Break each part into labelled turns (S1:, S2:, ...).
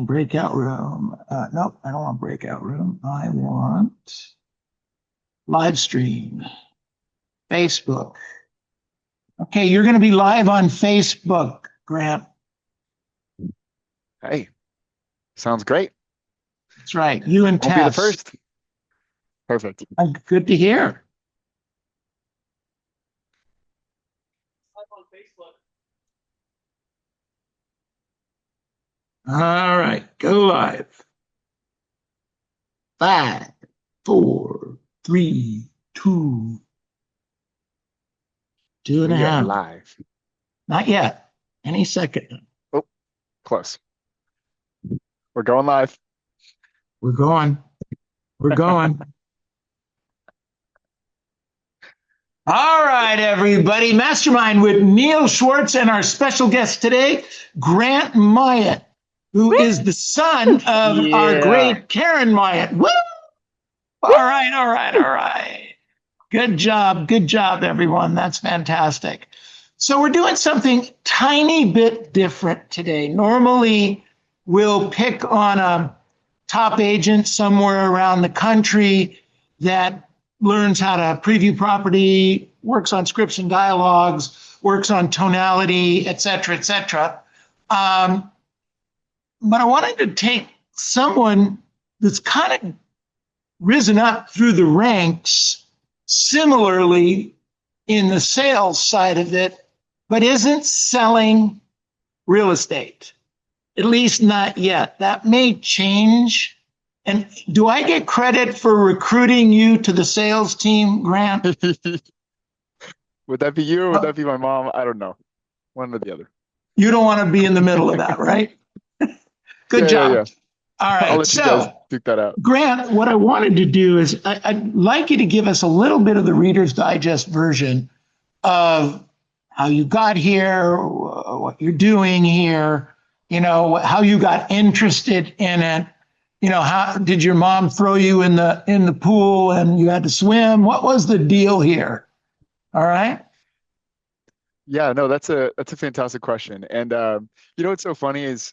S1: streaming, breakout room. Nope, I don't want breakout room. I want live stream, Facebook. Okay, you're going to be live on Facebook, Grant.
S2: Hey, sounds great.
S1: That's right. You and
S2: Won't be the
S1: Tess.
S2: first. Perfect.
S1: Good to hear. All right, go live. 5, 4, 3, 2, two and a
S2: We are
S1: half.
S2: live.
S1: Not yet. Any second.
S2: Oh, close. We're going live.
S1: We're going. We're going. All right, everybody. Mastermind with Neil Schwartz and our special guest today, Grant Myatt, who is the son of our great Karen Myatt. Woo! All right, all right, all right. Good job, everyone. That's fantastic. So we're doing something tiny bit different today. Normally, we'll pick on a top agent somewhere around the country that learns how to preview property, works on scripts and dialogues, works on tonality, et cetera, et cetera. But I wanted to take someone that's kind of risen up through the ranks similarly in the sales side of it, but isn't selling real estate, at least not yet. That may change. And do I get credit for recruiting you to the sales team, Grant?
S2: Would that be you or would that be my mom? I don't know. One or the other.
S1: You don't want to be in the middle of that, right? Good job.
S2: Yeah.
S1: All right.
S2: I'll let you guys duke that out.
S1: Grant, what I wanted to do is I'd like you to give us a little bit of the Reader's Digest version of how you got here, what you're doing here, how you got interested in it. How did your mom throw you in the pool and you had to swim? What was the deal here? All right.
S2: Yeah, no, that's a fantastic question. And what's so funny is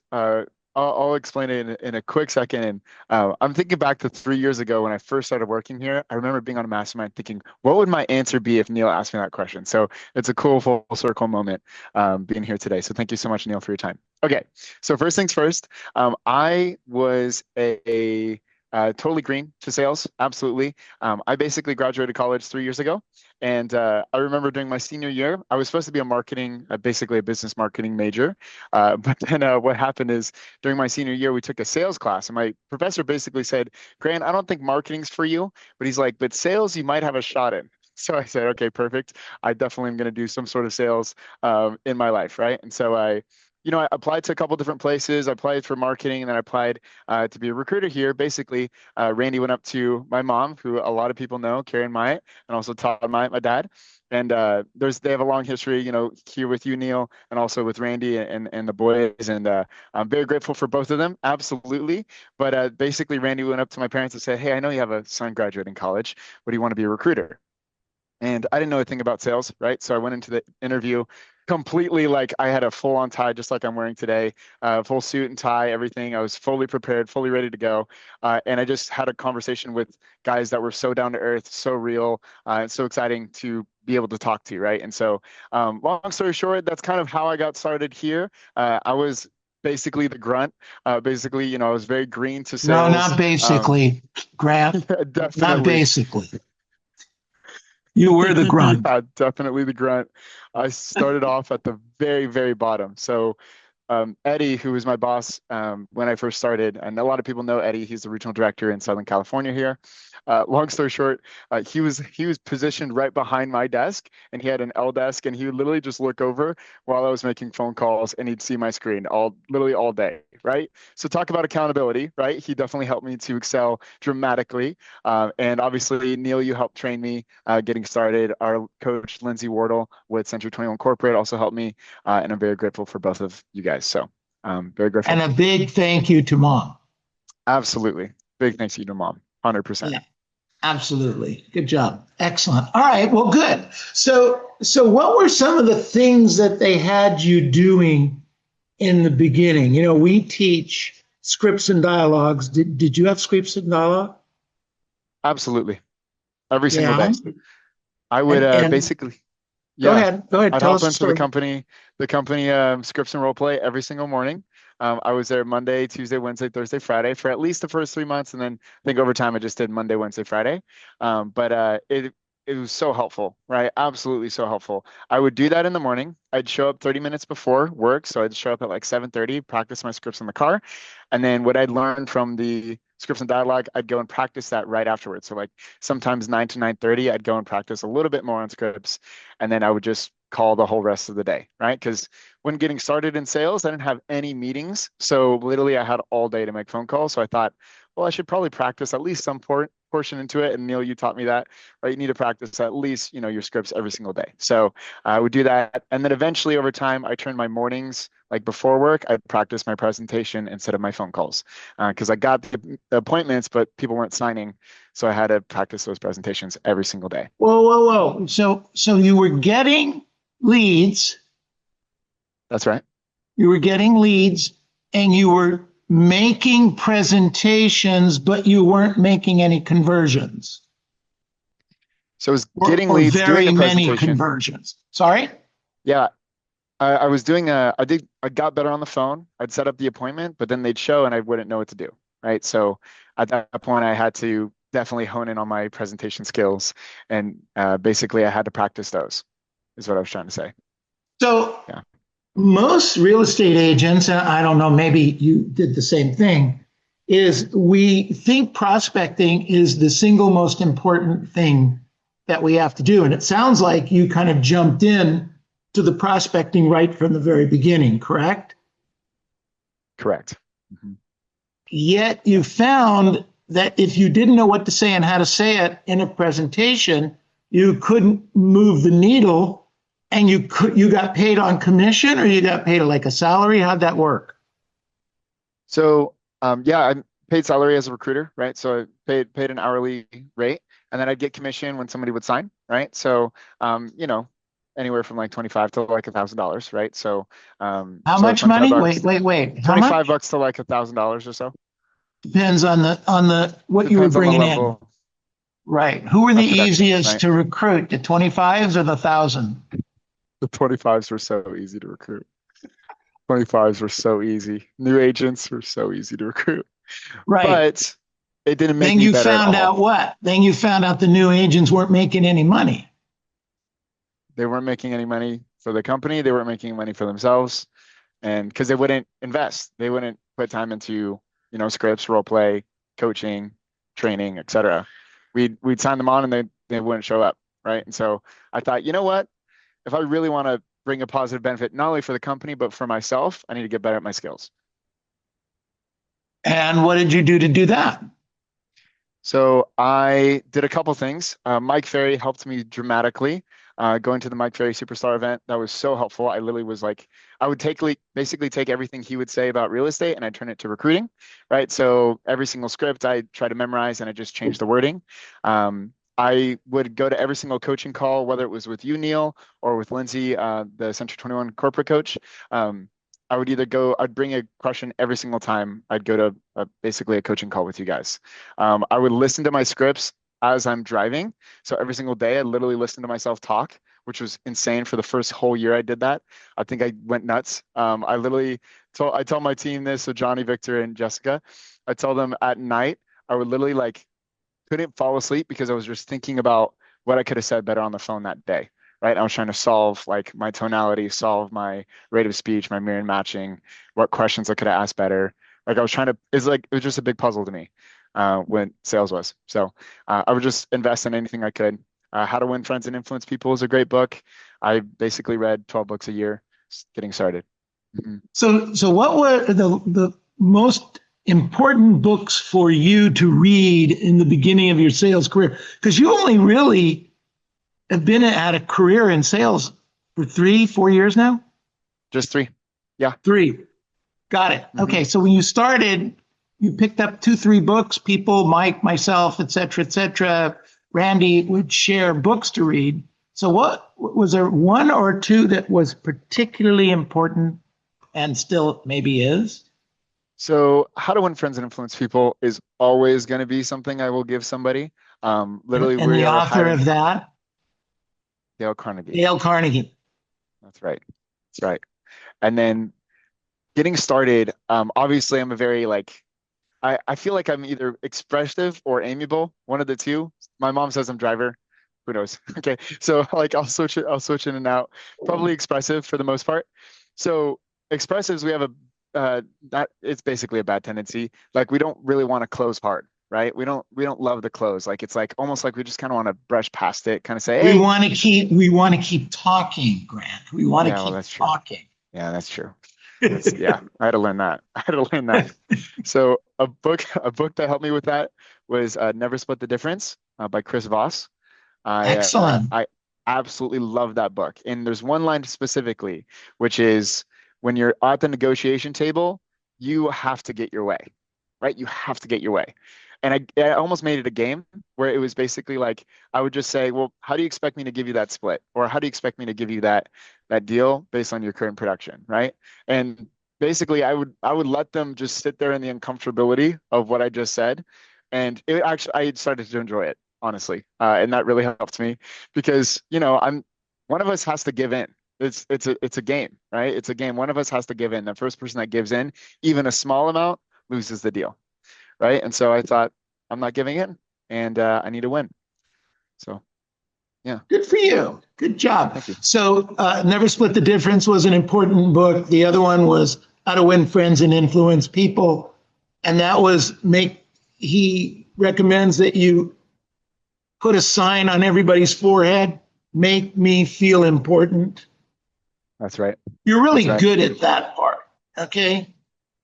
S2: I'll explain it in a quick second. And I'm thinking back to 3 years ago when I first started working here. I remember being on a mastermind thinking, what would my answer be if Neil asked me that question? So it's a cool full circle moment being here today. So thank you so much, Neil, for your time. Okay, so first things first, I was a totally green to sales, absolutely. I basically graduated college 3 years ago. And I remember during my senior year, I was supposed to be basically a business marketing major. But then what happened is during my senior year, we took a sales class. And my professor basically said, Grant, I don't think marketing's for you. But he's like, but sales, you might have a shot in. So I said, okay, perfect. I definitely am going to do some sort of sales in my life, right? And so I applied to a couple different places. I applied for marketing, and then I applied to be a recruiter here. Basically, Randy went up to my mom, who a lot of people know, Karen Myatt, and also Todd Myatt, my dad. And they have a long history, here with you, Neil, and also with Randy and the boys. And I'm very grateful for both of them, absolutely. But basically, Randy went up to my parents and said, hey, I know you have a son graduating college. But do you want to be a recruiter? And I didn't know a thing about sales, right? So I went into the interview completely like I had a full-on tie, just like I'm wearing today, full suit and tie, everything. I was fully prepared, fully ready to go. And I just had a conversation with guys that were so down to earth, so real, and so exciting to be able to talk to, right? And so long story short, that's kind of how I got started here. I was basically the grunt. I was very green to sales.
S1: No, not basically, Grant.
S2: Definitely.
S1: Not basically. You were the grunt.
S2: Yeah, definitely the grunt. I started off at the very, very bottom. So Eddie, who was my boss when I first started, and a lot of people know Eddie. He's the regional director in Southern California here. Long story short, he was positioned right behind my desk, and he had an L desk, and he would literally just look over while I was making phone calls, and he'd see my screen literally all day, right? So talk about accountability, right? He definitely helped me to excel dramatically, and obviously Neil, you helped train me getting started. Our coach Lindsay Wardle with Century 21 Corporate also helped me, and I'm very grateful for both of you guys. So very grateful.
S1: And a big thank you to Mom.
S2: Absolutely. Big thanks to you to Mom. 100%.
S1: Yeah, absolutely. Good job. Excellent. All right. Well, good. So what were some of the things that they had you doing in the beginning? We teach scripts and dialogues. Did you have scripts and dialogue?
S2: Absolutely. Every single
S1: Yeah.
S2: day. I would
S1: And
S2: basically,
S1: go
S2: yeah,
S1: ahead. Go ahead.
S2: I'd
S1: Tell
S2: hop
S1: us the
S2: into the
S1: story.
S2: company, scripts and role play every single morning. I was there Monday, Tuesday, Wednesday, Thursday, Friday for at least the first 3 months, and then I think over time I just did Monday, Wednesday, Friday. But it was so helpful, right? Absolutely so helpful. I would do that in the morning. I'd show up 30 minutes before work, so I'd show up at like 7:30, practice my scripts in the car, and then what I'd learned from the scripts and dialogue, I'd go and practice that right afterwards. So like sometimes 9 to 9:30, I'd go and practice a little bit more on scripts, and then I would just call the whole rest of the day, right? Because when getting started in sales, I didn't have any meetings. So literally I had all day to make phone calls. So I thought, well, I should probably practice at least some portion into it. And Neil, you taught me that, right? You need to practice at least, your scripts every single day. So I would do that. And then eventually over time, I turned my mornings, like before work, I'd practice my presentation instead of my phone calls. Because I got the appointments, but people weren't signing. So I had to practice those presentations every single day.
S1: Whoa, whoa, whoa. So you were getting leads,
S2: That's right.
S1: you were getting leads, and you were making presentations, but you weren't making any conversions.
S2: So I was
S1: Or,
S2: getting
S1: or
S2: leads, doing
S1: very
S2: the
S1: many
S2: presentation.
S1: conversions. Sorry?
S2: Yeah, I was doing I got better on the phone. I'd set up the appointment, but then they'd show and I wouldn't know what to do, right? So at that point, I had to definitely hone in on my presentation skills, and basically I had to practice those, is what I was trying to say.
S1: So
S2: Yeah.
S1: most real estate agents, and I don't know, maybe you did the same thing, is we think prospecting is the single most important thing that we have to do. And it sounds like you kind of jumped in to the prospecting right from the very beginning, correct?
S2: Correct. Mm-hmm.
S1: Yet you found that if you didn't know what to say and how to say it in a presentation, you couldn't move the needle, and you got paid on commission, or you got paid like a salary. How'd that work?
S2: So yeah, I paid salary as a recruiter, right? So I paid an hourly rate, and then I'd get commission when somebody would sign, right? So anywhere from like 25 to like $1,000, right? So
S1: How
S2: so
S1: much
S2: 25
S1: money?
S2: bucks,
S1: Wait. How
S2: 25
S1: much?
S2: bucks to like $1,000 or so.
S1: Depends on the what you were
S2: Depends on the
S1: bringing in.
S2: level
S1: Right. Who were the
S2: of production,
S1: easiest
S2: right?
S1: to recruit? The 25s or the 1,000?
S2: The 25s were so easy to recruit. 25s were so easy. New agents were so easy to recruit.
S1: Right.
S2: But it didn't make
S1: Then
S2: me
S1: you
S2: better at
S1: found
S2: all.
S1: out what? Then you found out the new agents weren't making any money.
S2: They weren't making any money for the company. They weren't making money for themselves. And because they wouldn't invest, they wouldn't put time into, scripts, role play, coaching, training, etc. We'd sign them on and they wouldn't show up. Right. And so I thought, you know what? If I really want to bring a positive benefit, not only for the company, but for myself, I need to get better at my skills.
S1: And what did you do to do that?
S2: So I did a couple things. Mike Ferry helped me dramatically. Going to the Mike Ferry Superstar event, that was so helpful. I literally was like, I would basically take everything he would say about real estate and I turn it to recruiting, right? So every single script I try to memorize and I just change the wording. I would go to every single coaching call, whether it was with you, Neil, or with Lindsay, the Century 21 corporate coach. I'd bring a question every single time I'd go to basically a coaching call with you guys. I would listen to my scripts as I'm driving. So every single day, I literally listened to myself talk, which was insane for the first whole year I did that. I think I went nuts. I tell my team this, so Johnny, Victor, and Jessica, I tell them at night, I would literally couldn't fall asleep because I was just thinking about what I could have said better on the phone that day. Right. I was trying to solve my tonality, solve my rate of speech, my mirror matching, what questions I could have asked better. I was trying to, it was just a big puzzle to me when sales was. So I would just invest in anything I could. How to Win Friends and Influence People is a great book. I basically read 12 books a year getting started. Mm-hmm.
S1: So what were the most important books for you to read in the beginning of your sales career? Because you only really have been at a career in sales for 3-4 years now?
S2: Just 3. Yeah.
S1: 3. Got it. Mm-hmm. Okay. So when you started, you picked up 2-3 books. People, Mike, myself, et cetera, Randy would share books to read. So what was there, 1 or 2 that was particularly important and still maybe is?
S2: So how to win friends and influence people is always going to be something I will give somebody. Literally,
S1: And
S2: we
S1: the
S2: are
S1: author
S2: having
S1: of that,
S2: Dale Carnegie.
S1: Dale Carnegie.
S2: That's right. That's right. And then getting started, obviously I'm a very like I feel like I'm either expressive or amiable, one of the two. My mom says I'm driver. Who knows? Okay. So like I'll switch in and out. Probably expressive for the most part. So expressives, we have a not it's basically a bad tendency. Like we don't really want to close hard, right? We don't love the close. Like it's like almost like we just kind of want to brush past it, kind of say, hey,
S1: We want to keep talking, Grant. We want to
S2: yeah, well,
S1: keep
S2: that's true.
S1: talking.
S2: Yeah, that's true. That's yeah, I had to learn that. I had to learn that. So a book that helped me with that was Never Split the Difference by Chris Voss.
S1: Excellent.
S2: I absolutely love that book. And there's one line specifically, which is when you're at the negotiation table, you have to get your way, right? You have to get your way. And I almost made it a game where it was basically like I would just say, well, how do you expect me to give you that split? Or how do you expect me to give you that deal based on your current production, right? And basically I would let them just sit there in the uncomfortability of what I just said. And it actually I started to enjoy it, honestly. And that really helped me because, I'm one of us has to give in. It's a game, right? It's a game. One of us has to give in. The first person that gives in, even a small amount, loses the deal, right? And so I thought, I'm not giving in, and I need to win. So yeah,
S1: Good for you. Good job.
S2: thank you.
S1: So, Never Split the Difference was an important book. The other one was How to Win Friends and Influence People. And that was he recommends that you put a sign on everybody's forehead, make me feel important.
S2: That's right.
S1: You're really
S2: That's right.
S1: good at that part. Okay.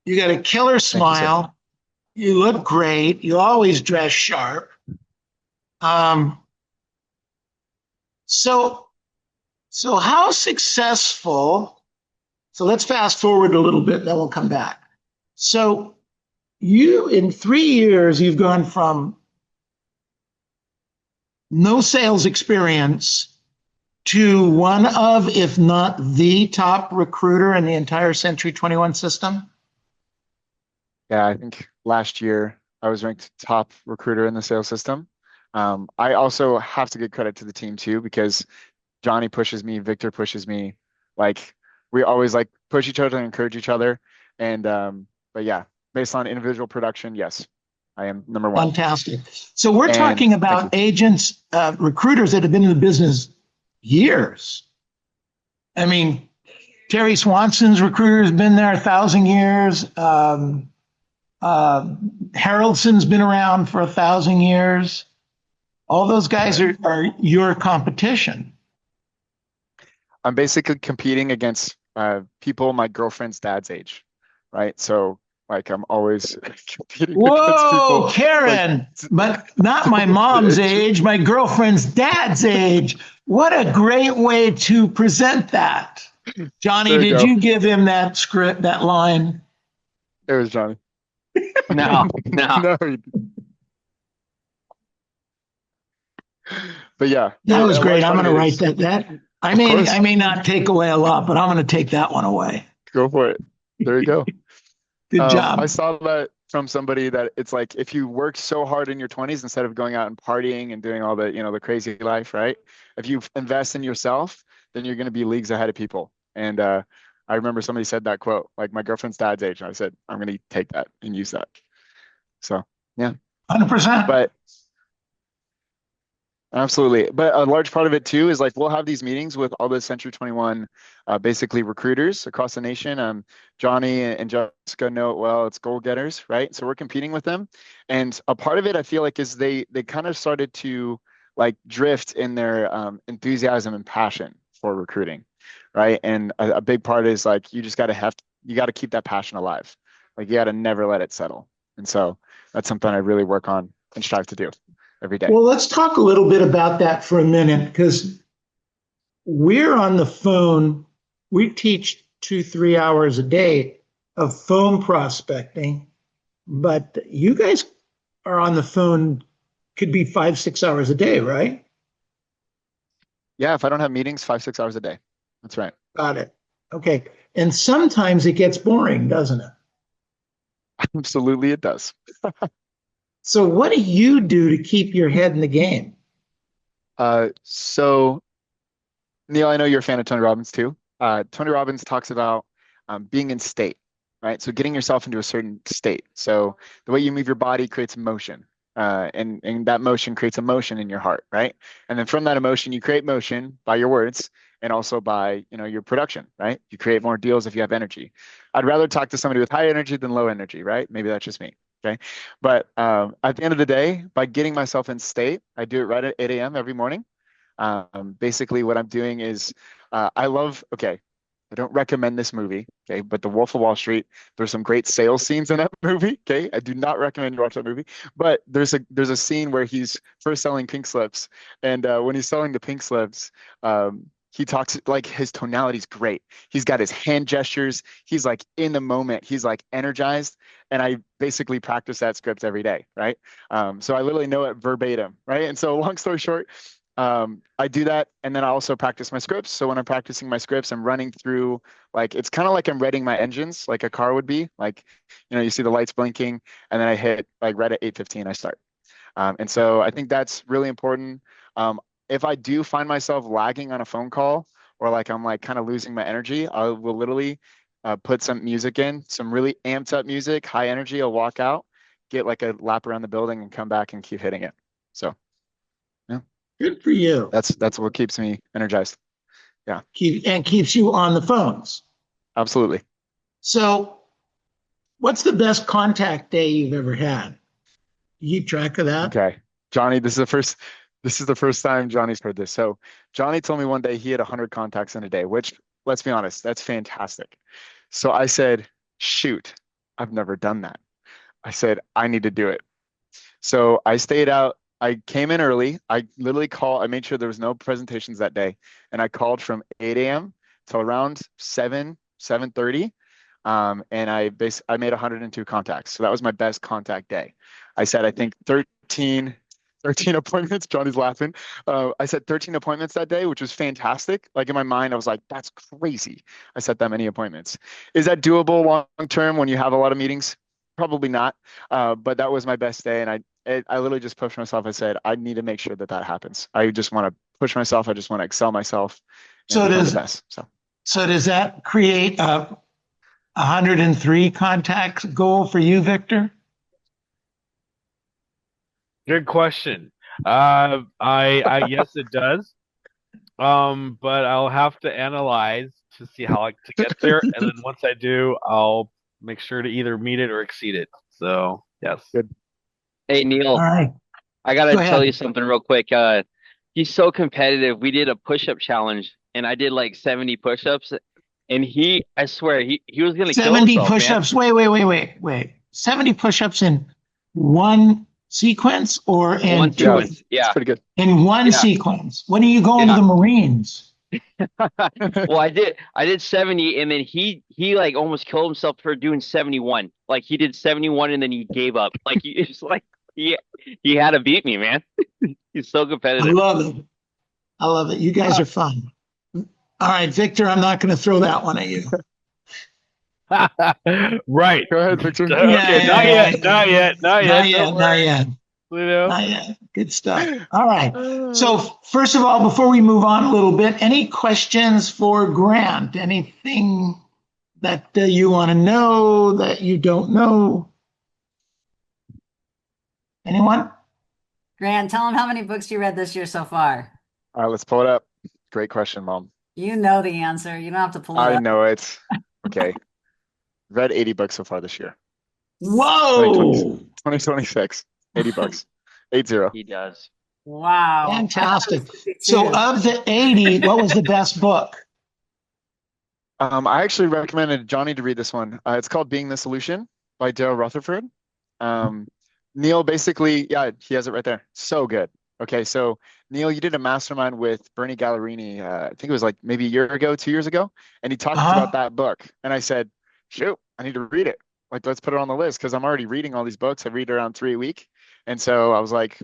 S1: You got a killer
S2: Thank you, sir.
S1: smile. You look great. You always dress sharp. Um, so, so how successful? So let's fast forward a little bit, then we'll come back. So in 3 years, you've gone from no sales experience to one of, if not the top recruiter in the entire Century 21 system.
S2: Yeah, I think last year I was ranked top recruiter in the sales system. I also have to give credit to the team too because Johnny pushes me, Victor pushes me. Like we always like push each other and encourage each other. And but yeah, based on individual production, yes, I am number one.
S1: Fantastic. So we're
S2: And
S1: talking
S2: thank you.
S1: about agents, recruiters that have been in the business years. I mean, Terry Swanson's recruiter has been there 1,000 years. Haraldson's been around for 1,000 years. All those guys are your competition.
S2: I'm basically competing against people my girlfriend's dad's age, right? So like I'm always competing against
S1: Whoa,
S2: people
S1: Karen,
S2: like
S1: but not my mom's age, my girlfriend's dad's age. What a great way to present that. Johnny,
S2: there you
S1: did
S2: go.
S1: you give him that script, that line?
S2: It was Johnny.
S3: No.
S2: No, but yeah,
S1: That was
S2: a
S1: great.
S2: large
S1: I'm
S2: part
S1: going to
S2: of it
S1: write
S2: is,
S1: that.
S2: of course,
S1: I may not take away a lot, but I'm going to take that one away.
S2: go for it. There you go.
S1: Good
S2: I
S1: job.
S2: saw that from somebody that it's like if you work so hard in your 20s instead of going out and partying and doing all the crazy life, right? If you invest in yourself, then you're going to be leagues ahead of people. And I remember somebody said that quote, like my girlfriend's dad's age, and I said I'm going to take that and use that. So yeah,
S1: 100%.
S2: but absolutely. But a large part of it too is like we'll have these meetings with all the Century 21 basically recruiters across the nation. Johnny and Jessica know it well. It's goal getters, right? So we're competing with them. And a part of it I feel like is they kind of started to like drift in their enthusiasm and passion for recruiting, right? And a big part is like you just you got to keep that passion alive. Like you got to never let it settle. And so that's something I really work on and strive to do every day.
S1: Well, let's talk a little bit about that for a minute because we're on the phone. We teach 2-3 hours a day of phone prospecting, but you guys are on the phone, could be 5-6 hours a day, right?
S2: Yeah, if I don't have meetings, 5-6 hours a day. That's right.
S1: Got it. Okay. And sometimes it gets boring, doesn't it?
S2: Absolutely, it does.
S1: So what do you do to keep your head in the game?
S2: So Neil, I know you're a fan of Tony Robbins too. Tony Robbins talks about being in state, right? So getting yourself into a certain state. So the way you move your body creates motion, and that motion creates emotion in your heart, right? And then from that emotion, you create motion by your words and also by, your production, right? You create more deals if you have energy. I'd rather talk to somebody with high energy than low energy, right? Maybe that's just me. Okay. But at the end of the day, by getting myself in state, I do it right at 8 a.m. every morning. Basically, what I'm doing is okay, I don't recommend this movie, okay, but The Wolf of Wall Street, there's some great sales scenes in that movie, okay? I do not recommend you watch that movie, but there's a scene where he's first selling pink slips, and when he's selling the pink slips, he talks like his tonality is great. He's got his hand gestures. He's like in the moment. He's like energized, and I basically practice that script every day, right? So I literally know it verbatim, right? And so, long story short, I do that, and then I also practice my scripts. So when I'm practicing my scripts, I'm running through, like, it's kind of like I'm reading my engines like a car would be. Like, you see the lights blinking, and then I hit like right at 8:15 I start. And so I think that's really important. If I do find myself lagging on a phone call, or like I'm like kind of losing my energy, I will literally put some music in, some really amped up music, high energy. I'll walk out, get like a lap around the building, and come back and keep hitting it. So yeah.
S1: Good for you.
S2: That's what keeps me energized. Yeah,
S1: Keeps you on the phones.
S2: absolutely.
S1: So what's the best contact day you've ever had? You keep track of that?
S2: Okay. Johnny, this is the first time Johnny's heard this. So Johnny told me one day he had 100 contacts in a day, which, let's be honest, that's fantastic. So I said, shoot, I've never done that. I said, I need to do it. So I stayed out. I came in early. I made sure there was no presentations that day. And I called from 8 a.m. till around 7:30. And I made 102 contacts. So that was my best contact day. I said, I think 13 appointments. Johnny's laughing. I said 13 appointments that day, which was fantastic. Like, in my mind, I was like, that's crazy. I set that many appointments. Is that doable long term when you have a lot of meetings? Probably not. But that was my best day. And I literally just pushed myself. I said, I need to make sure that that happens. I just want to push myself. I just want to excel myself and
S1: So
S2: become the
S1: does
S2: best.
S1: so does that create a 103 contacts goal for you, Victor?
S3: Good question. I yes, it does. But I'll have to analyze to see how to get there, and then once I do, I'll make sure to either meet it or exceed it. So yes.
S2: Good.
S4: Hey
S1: All
S4: Neil,
S1: right.
S4: I
S1: Go
S4: gotta tell you
S1: ahead.
S4: something real quick. He's so competitive. We did a push-up challenge, and I did like 70 push-ups, and I swear, he was gonna kill
S1: 70
S4: himself, man.
S1: push-ups. Wait. 70 push-ups in one sequence or
S4: One
S1: in
S2: Yeah,
S1: two?
S4: sequence.
S2: it's
S4: Yeah,
S2: pretty good.
S1: In one
S4: yeah,
S1: sequence. When are you going to
S4: yeah.
S1: the Marines?
S4: Well, I did 70, and then he like almost killed himself for doing 71. Like he did 71, and then he gave up. Like it's like he had to beat me, man. He's so
S1: I
S4: competitive.
S1: love it. I love it. You guys are fun. All right, Victor, I'm not going to throw that one at you.
S3: Right.
S2: Go ahead, Victor.
S3: Okay, not yet, not yet, not
S1: Not
S3: yet. Don't
S1: yet, not
S3: worry.
S1: yet,
S3: You know.
S1: not yet. Good stuff. All right. So, first of all, before we move on a little bit, any questions for Grant? Anything that you want to know that you don't know? Anyone?
S5: Grant, tell him how many books you read this year so far.
S2: All right, let's pull it up. Great question, Mom.
S5: You know the answer. You don't have to pull it
S2: I
S5: up.
S2: know it. Okay. Read 80 books so far this year. 2020,
S1: Whoa!
S2: 2026. 80 books. 80.
S4: He does.
S5: Wow. I thought it
S1: Fantastic.
S5: was 52.
S1: So, of the 80, what was the best book?
S2: I actually recommended Johnny to read this one. It's called Being the Solution by Dale Rutherford. Neil, basically, yeah, he has it right there. So good. Okay, so Neil, you did a mastermind with Bernie Gallerini. I think it was like maybe a year ago, 2 years ago, and he talked
S1: Uh-huh.
S2: about that book. And I said, shoot, I need to read it. Like, let's put it on the list because I'm already reading all these books. I read around 3 a week. And so I was like,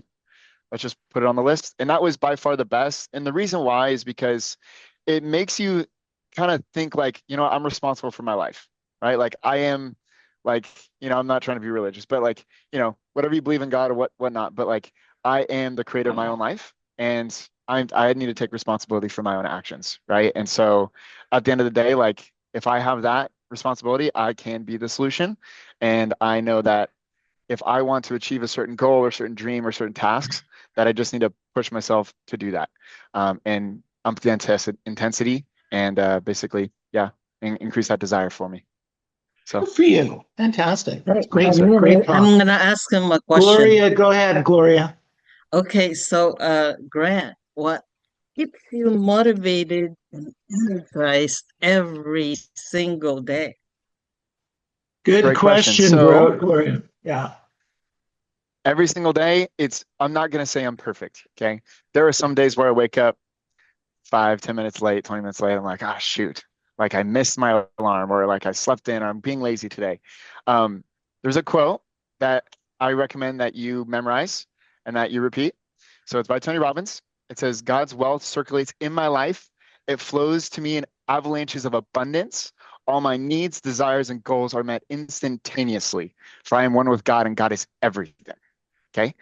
S2: let's just put it on the list. And that was by far the best. And the reason why is because it makes you kind of think like, I'm responsible for my life, right? Like, I am like, I'm not trying to be religious, but like, whatever you believe in God or whatnot, but like, I am the creator of my own life, and I need to take responsibility for my own actions, right? And so at the end of the day, like, if I have that responsibility, I can be the solution. And I know that if I want to achieve a certain goal or certain dream or certain tasks, that I just need to push myself to do that, and up the intensity, and basically, yeah, increase that desire for me. So
S1: Good for you. Fantastic. That's great.
S6: I'm
S1: Great
S6: gonna, I'm
S1: talk.
S6: gonna ask him a question.
S1: Gloria, go ahead, Gloria.
S6: Okay, so Grant, what keeps you motivated and energized every single day?
S1: Good
S2: great question.
S1: question,
S2: So
S1: Gloria. Yeah.
S2: every single day, I'm not going to say I'm perfect. Okay. There are some days where I wake up 5, 10 minutes late, 20 minutes late. I'm like, ah, shoot, like I missed my alarm, or like I slept in, or I'm being lazy today. There's a quote that I recommend that you memorize and that you repeat. So it's by Tony Robbins. It says, God's wealth circulates in my life. It flows to me in avalanches of abundance. All my needs, desires, and goals are met instantaneously, for I am one with God, and God is everything. Okay.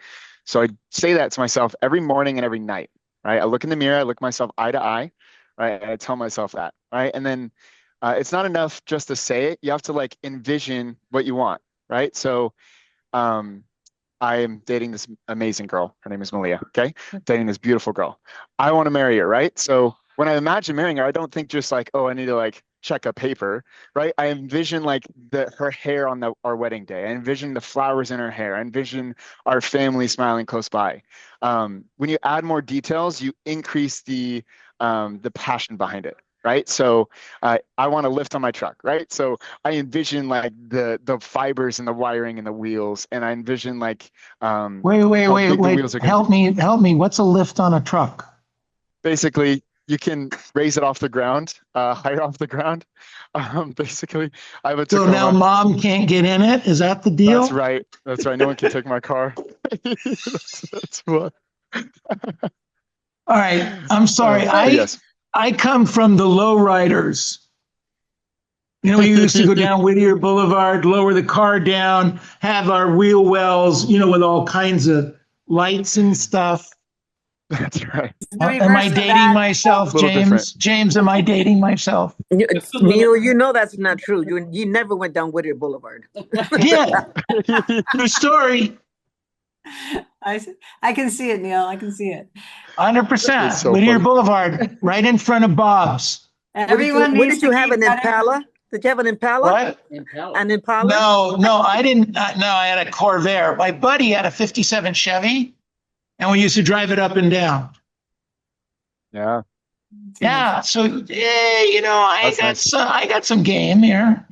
S2: So I say that to myself every morning and every night, right? I look in the mirror, I look myself eye to eye, right? And I tell myself that, right? And then it's not enough just to say it. You have to like envision what you want, right? So I am dating this amazing girl. Her name is Malia. Okay. Dating this beautiful girl. I want to marry her, right? So when I imagine marrying her, I don't think just like, oh, I need to like check a paper, right? I envision like her hair on our wedding day. I envision the flowers in her hair. I envision our family smiling close by. When you add more details, you increase the passion behind it, right? So I want to lift on my truck, right? So I envision like the fibers and the wiring and the wheels, and I envision like
S1: Wait.
S2: wheels are
S1: Help me. What's a lift on a truck?
S2: basically you can raise it off the ground, higher off the ground. Basically, I have a
S1: So
S2: Tacoma.
S1: now mom can't get in it? Is that the deal?
S2: That's right. That's right. No one can take my car. that's what.
S1: All right. I'm sorry.
S2: Yes.
S1: I come from the lowriders. We used to go down Whittier Boulevard, lower the car down, have our wheel wells, with all kinds of lights and stuff.
S2: That's right.
S5: The
S1: Am
S5: reverse
S1: I
S5: of
S1: dating
S5: that.
S1: myself,
S2: A little
S1: James?
S2: different.
S1: James, am I dating myself?
S7: Neil, that's not true. You never went down Whittier Boulevard.
S1: Yeah. True story.
S5: I can see it, Neil. I can see it.
S1: 100%.
S2: It's so
S1: Whittier
S2: funny.
S1: Boulevard, right in front of Bob's.
S5: Everyone
S7: Where
S5: needs
S7: did you
S5: to
S7: have
S5: keep
S7: an
S5: that in-
S7: Impala? Did you have an Impala?
S1: What?
S7: An Impala?
S1: No, I didn't. No, I had a Corvair. My buddy had a 57 Chevy, and we used to drive it up and down.
S2: Yeah.
S1: Yeah. So, I
S2: That's
S1: got
S2: nice.
S1: I got some game here.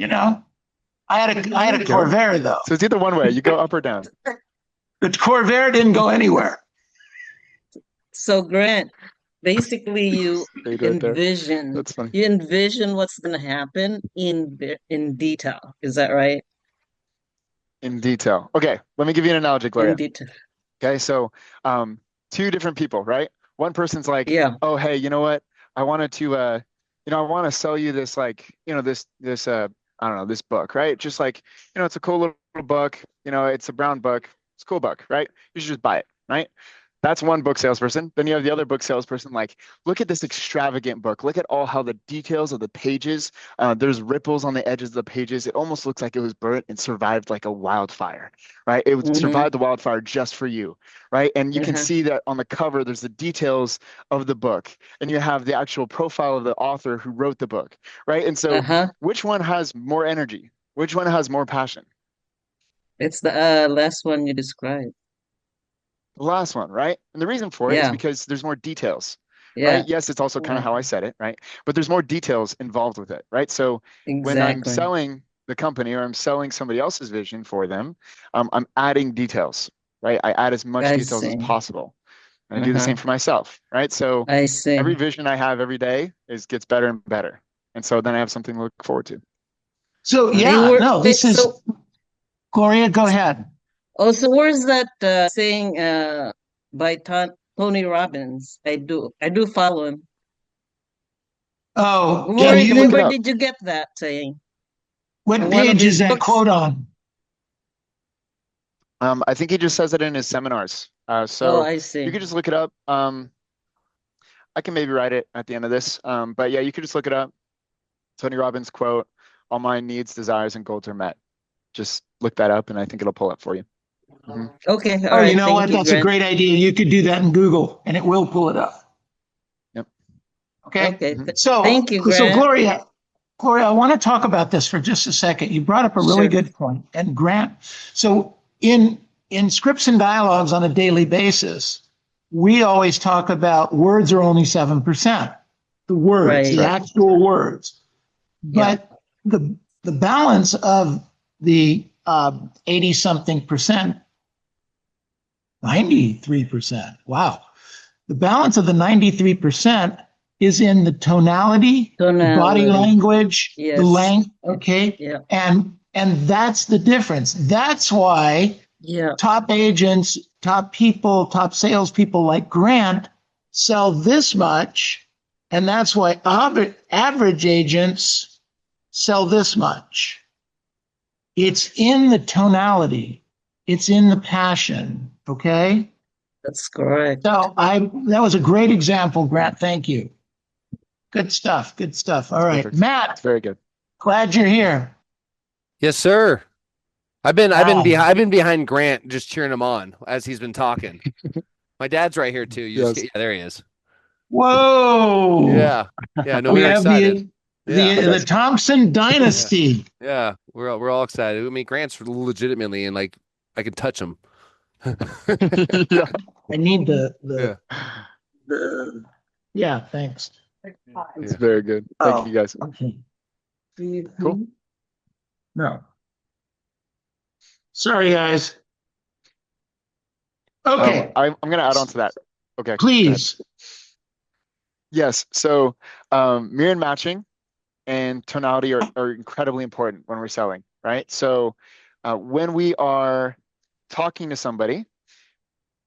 S1: I had a
S2: go.
S1: Corvair though.
S2: So it's either one way. You go up or down.
S1: The Corvair didn't go anywhere.
S6: So Grant, basically you
S2: Stayed right there.
S6: envision
S2: That's funny.
S6: what's gonna happen in detail. Is that right?
S2: In detail. Okay. Let me give you an analogy, Gloria.
S6: In detail.
S2: Okay. So two different people, right? One person's like,
S6: Yeah.
S2: oh, hey, you know what? I wanted to, I want to sell you this, like, this, I don't know, this book, right? Just like, it's a cool little book, it's a brown book. It's a cool book, right? You should just buy it, right? That's one book salesperson. Then you have the other book salesperson, like, look at this extravagant book. Look at how the details of the pages, there's ripples on the edges of the pages. It almost looks like it was burnt and survived like a wildfire, right? It would survive the wildfire just for you, right? And you can see that on the cover, there's the details of the book, and you have the actual profile of the author who wrote the book, right? And so which one has more energy? Which one has more passion?
S6: It's the last one you described.
S2: The last one, right? And the reason for it is because there's more details, right? Yes, it's also kind of how I said it, right? But there's more details involved with it, right? So when I'm selling the company or I'm selling somebody else's vision for them, I'm adding details, right? I add as much details as possible. And I do the same for myself, right? So every vision I have every day gets better and better. And so then I have something to look forward to.
S1: So Gloria, go ahead.
S6: Oh, so where's that saying by Tony Robbins? I do follow him.
S1: Oh,
S6: Where did you get that saying?
S1: What
S6: One of
S1: page
S6: his
S1: is that
S6: books.
S1: quote on?
S2: I think he just says it in his seminars.
S6: Oh,
S2: So
S6: I
S2: you
S6: see.
S2: could just look it up. I can maybe write it at the end of this. But yeah, you could just look it up. Tony Robbins quote, "All my needs, desires, and goals are met." Just look that up, and I think it'll pull up for you. Mhm.
S6: Okay, all
S1: Oh,
S6: right.
S1: you know
S6: Thank
S1: what?
S6: you,
S1: That's a
S6: Grant.
S1: great idea. You could do that in Google and it will pull it up.
S2: Yep.
S1: Okay.
S6: Okay,
S2: Mhm.
S1: So,
S6: thank you,
S1: so
S6: Grant.
S1: Gloria, I want to talk about this for just a second. You brought up a really
S6: Sure.
S1: good point. And Grant, so in scripts and dialogues on a daily basis, we always talk about words are only 7%. The words, the
S6: Right.
S1: actual words.
S6: Yeah.
S1: But the balance of the 80 something percent, 93%. Wow. The balance of the 93% is in the tonality, the body
S6: Tonality.
S1: language, the
S6: Yes.
S1: length, okay?
S6: Yeah.
S1: And that's the difference. That's why
S6: Yeah.
S1: top agents, top people, top salespeople like Grant sell this much, and that's why average agents sell this much. It's in the tonality. It's in the passion, okay?
S6: That's correct.
S1: So that was a great example, Grant. Thank you. Good stuff. Good stuff. All right,
S2: Perfect.
S1: Matt,
S2: It's very good.
S1: glad you're here.
S8: Yes, sir. I've been
S1: Wow.
S8: I've been behind Grant, just cheering him on as he's been talking. My dad's right here too.
S2: Yes.
S8: Yeah, there he is.
S1: Whoa.
S8: Yeah, yeah. No,
S1: We
S8: we're
S1: have
S8: excited.
S1: the Thompson dynasty.
S8: Yeah, we're all excited. I mean, Grant's legitimately, and like I can touch him.
S2: Yeah.
S1: I need
S8: Yeah.
S1: yeah, thanks.
S2: It's very good. Thank you guys.
S1: Okay.
S2: Cool.
S1: No. Sorry, guys. Okay,
S2: I'm going to add on to that. Okay. go ahead.
S1: please.
S2: Yes. So mirror matching and tonality are incredibly important when we're selling, right? So when we are talking to somebody,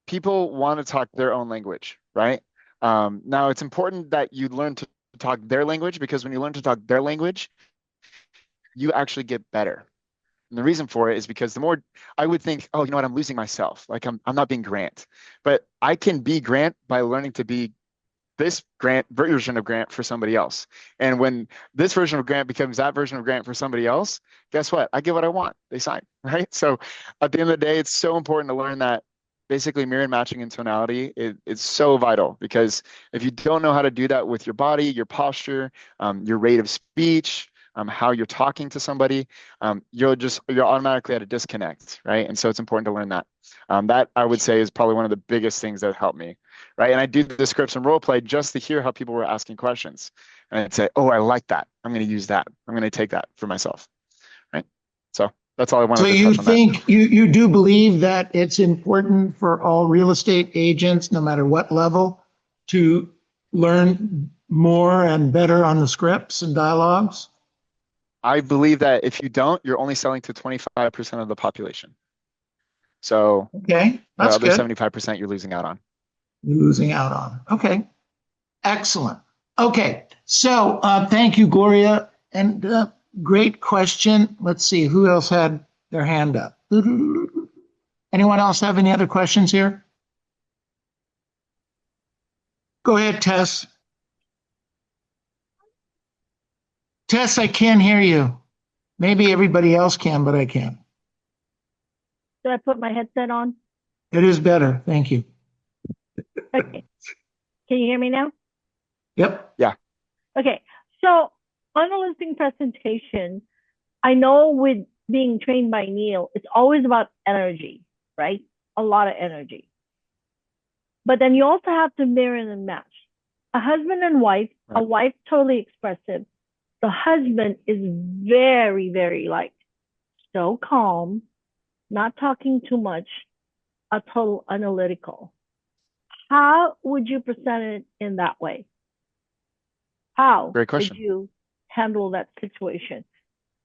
S2: people want to talk their own language, right? Now, it's important that you learn to talk their language, because when you learn to talk their language, you actually get better. And the reason for it is because the more I would think, oh, you know what, I'm losing myself. Like I'm not being Grant, but I can be Grant by learning to be this Grant version of Grant for somebody else. And when this version of Grant becomes that version of Grant for somebody else, guess what? I get what I want. They sign, right? So at the end of the day, it's so important to learn that basically mirror matching and tonality it's so vital, because if you don't know how to do that with your body, your posture, your rate of speech, how you're talking to somebody, you're automatically at a disconnect, right? And so it's important to learn that. That I would say is probably one of the biggest things that helped me, right? And I do the scripts and role play just to hear how people were asking questions, and I'd say, oh, I like that. I'm going to use that. I'm going to take that for myself, right? So that's all I wanted
S1: So
S2: to
S1: you
S2: touch on that.
S1: think you do believe that it's important for all real estate agents, no matter what level, to learn more and better on the scripts and dialogues?
S2: I believe that if you don't, you're only selling to 25% of the population. So
S1: Okay,
S2: the
S1: that's
S2: other
S1: good.
S2: 75% you're losing out on.
S1: You're losing out on. Okay, excellent. Okay, so thank you, Gloria, and great question. Let's see who else had their hand up. Anyone else have any other questions here? Go ahead, Tess. Tess, I can't hear you. Maybe everybody else can, but I can't.
S9: Should I put my headset on?
S1: It is better. Thank you.
S9: Okay. Can you hear me now?
S1: Yep.
S2: Yeah.
S9: Okay. So on the listing presentation, I know with being trained by Neil, it's always about energy, right? A lot of energy. But then you also have to mirror and match. A husband and wife, a wife totally expressive. The husband is very, very like so calm, not talking too much, a total analytical. How would you present it in that way? How
S2: Great question.
S9: did you handle that situation?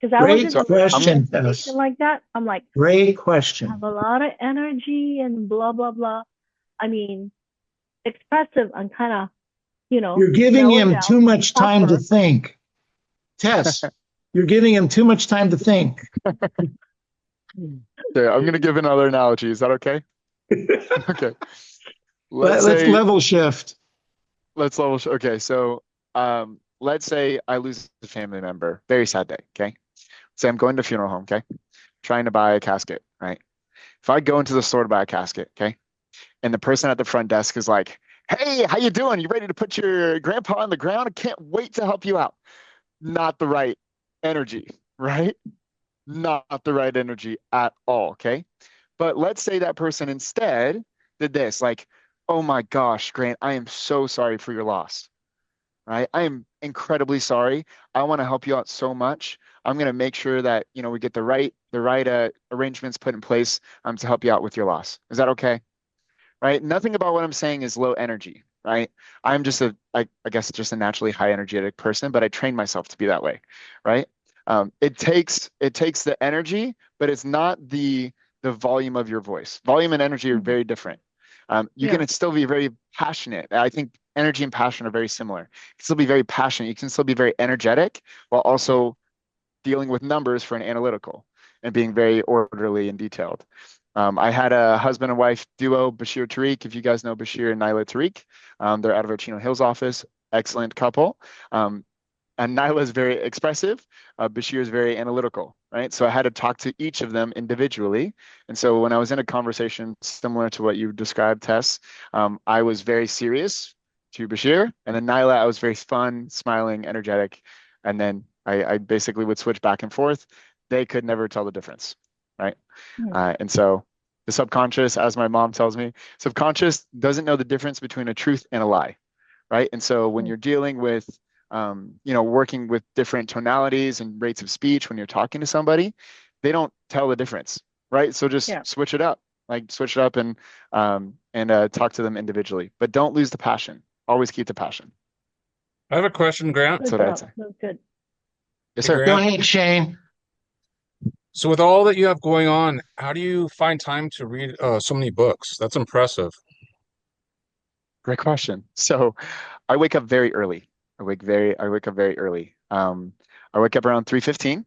S9: Because I was
S1: Great
S9: in a
S1: question,
S9: situation
S1: Tess.
S9: like that. I'm like,
S1: Great
S9: I
S1: question.
S9: have a lot of energy and blah, blah, blah. I mean, expressive and kind of,
S1: You're giving
S9: mellow
S1: him
S9: down,
S1: too much time to
S9: tougher.
S1: think. Tess, You're giving him too much time to think.
S2: Okay, I'm gonna give another analogy. Is that okay? Okay.
S1: Let's
S2: say
S1: level shift.
S2: let's level. Okay, so let's say I lose a family member. Very sad day. Okay. Say I'm going to a funeral home. Okay. Trying to buy a casket. Right. If I go into the store to buy a casket. Okay. And the person at the front desk is like, "Hey, how you doing? You ready to put your grandpa on the ground? I can't wait to help you out." Not the right energy, right? Not the right energy at all. Okay. But let's say that person instead did this, like, "Oh my gosh, Grant, I am so sorry for your loss. Right? I am incredibly sorry. I want to help you out so much. I'm going to make sure that, we get the right arrangements put in place to help you out with your loss. Is that okay?" Right? Nothing about what I'm saying is low energy, right? I'm just I guess just a naturally high energetic person, but I train myself to be that way, right? It takes the energy, but it's not the volume of your voice. Volume and energy are very different. You
S9: Yeah.
S2: can still be very passionate. I think energy and passion are very similar. You can still be very passionate. You can still be very energetic while also dealing with numbers for an analytical and being very orderly and detailed. I had a husband and wife duo, Bashir Tariq. If you guys know Bashir and Nyla Tariq, they're out of our Chino Hills office. Excellent couple. And Nyla is very expressive. Bashir is very analytical, right? So I had to talk to each of them individually. And so when I was in a conversation similar to what you described, Tess, I was very serious to Bashir. And then Nyla, I was very fun, smiling, energetic. And then I basically would switch back and forth. They could never tell the difference, right? And so the subconscious, as my mom tells me, subconscious doesn't know the difference between a truth and a lie, right? And so when you're dealing with working with different tonalities and rates of speech when you're talking to somebody, they don't tell the difference, right? So just switch it up, and talk to them individually, but don't lose the passion. Always keep the passion.
S10: I have a question, Grant.
S2: That's what I'd say.
S9: That's good.
S2: Yes,
S10: Hey,
S2: sir.
S1: Go
S10: Grant.
S1: ahead, Shane.
S10: So with all that you have going on, how do you find time to read so many books? That's impressive.
S2: Great question. So I wake up very early. I wake up very early. I wake up around 3:15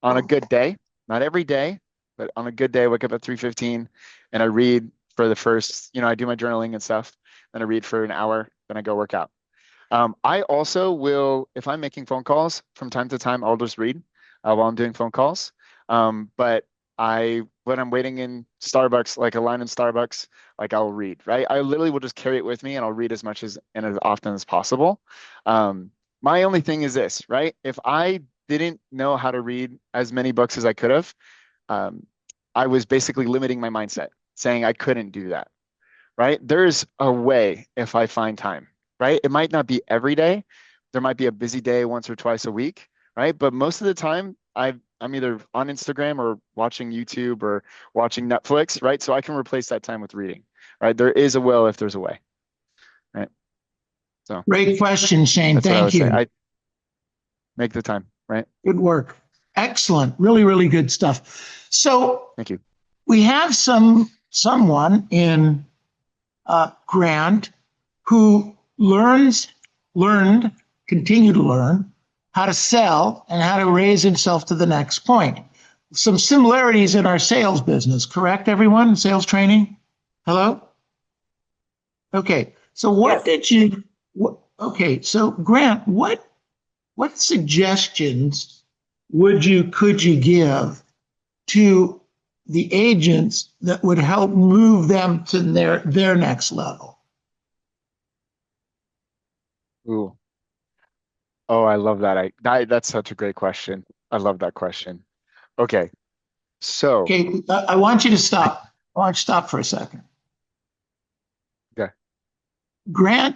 S2: on a good day. Not every day, but on a good day, I wake up at 3:15 and I read for the first, I do my journaling and stuff. Then I read for an hour, then I go work out. I also will, if I'm making phone calls from time to time, I'll just read while I'm doing phone calls. But when I'm waiting in Starbucks, like a line in Starbucks, like I'll read, right? I literally will just carry it with me and I'll read as much and as often as possible. My only thing is this, right? If I didn't know how to read as many books as I could have, I was basically limiting my mindset, saying I couldn't do that, right? There's a way if I find time, right? It might not be every day. There might be a busy day once or twice a week, right? But most of the time, I'm either on Instagram or watching YouTube or watching Netflix, right? So I can replace that time with reading, right? There is a will if there's a way, right? So
S1: Great question, Shane.
S2: that's what I
S1: Thank
S2: would say.
S1: you.
S2: I make the time, right?
S1: Good work. Excellent. Really, really good stuff. So
S2: Thank you.
S1: we have someone in Grant who learned, continue to learn how to sell and how to raise himself to the next point. Some similarities in our sales business, correct, everyone? Sales training? Hello? Okay. So so Grant, what suggestions could you give to the agents that would help move them to their next level?
S2: Ooh. Oh, I love that. That's such a great question. I love that question. Okay. So,
S1: Okay, I want you to stop. I want you to stop for a second.
S2: okay.
S1: Grant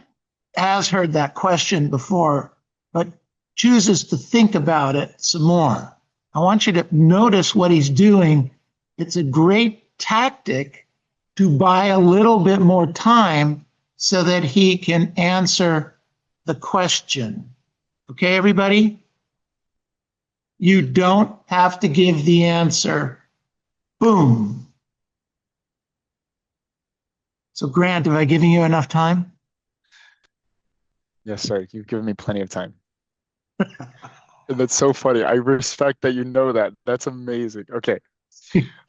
S1: has heard that question before, but chooses to think about it some more. I want you to notice what he's doing. It's a great tactic to buy a little bit more time so that he can answer the question. Okay, everybody? You don't have to give the answer. Boom. So, Grant, have I given you enough time?
S2: Yes, sir. You've given me plenty of time. And that's so funny. I respect that you know that. That's amazing. Okay.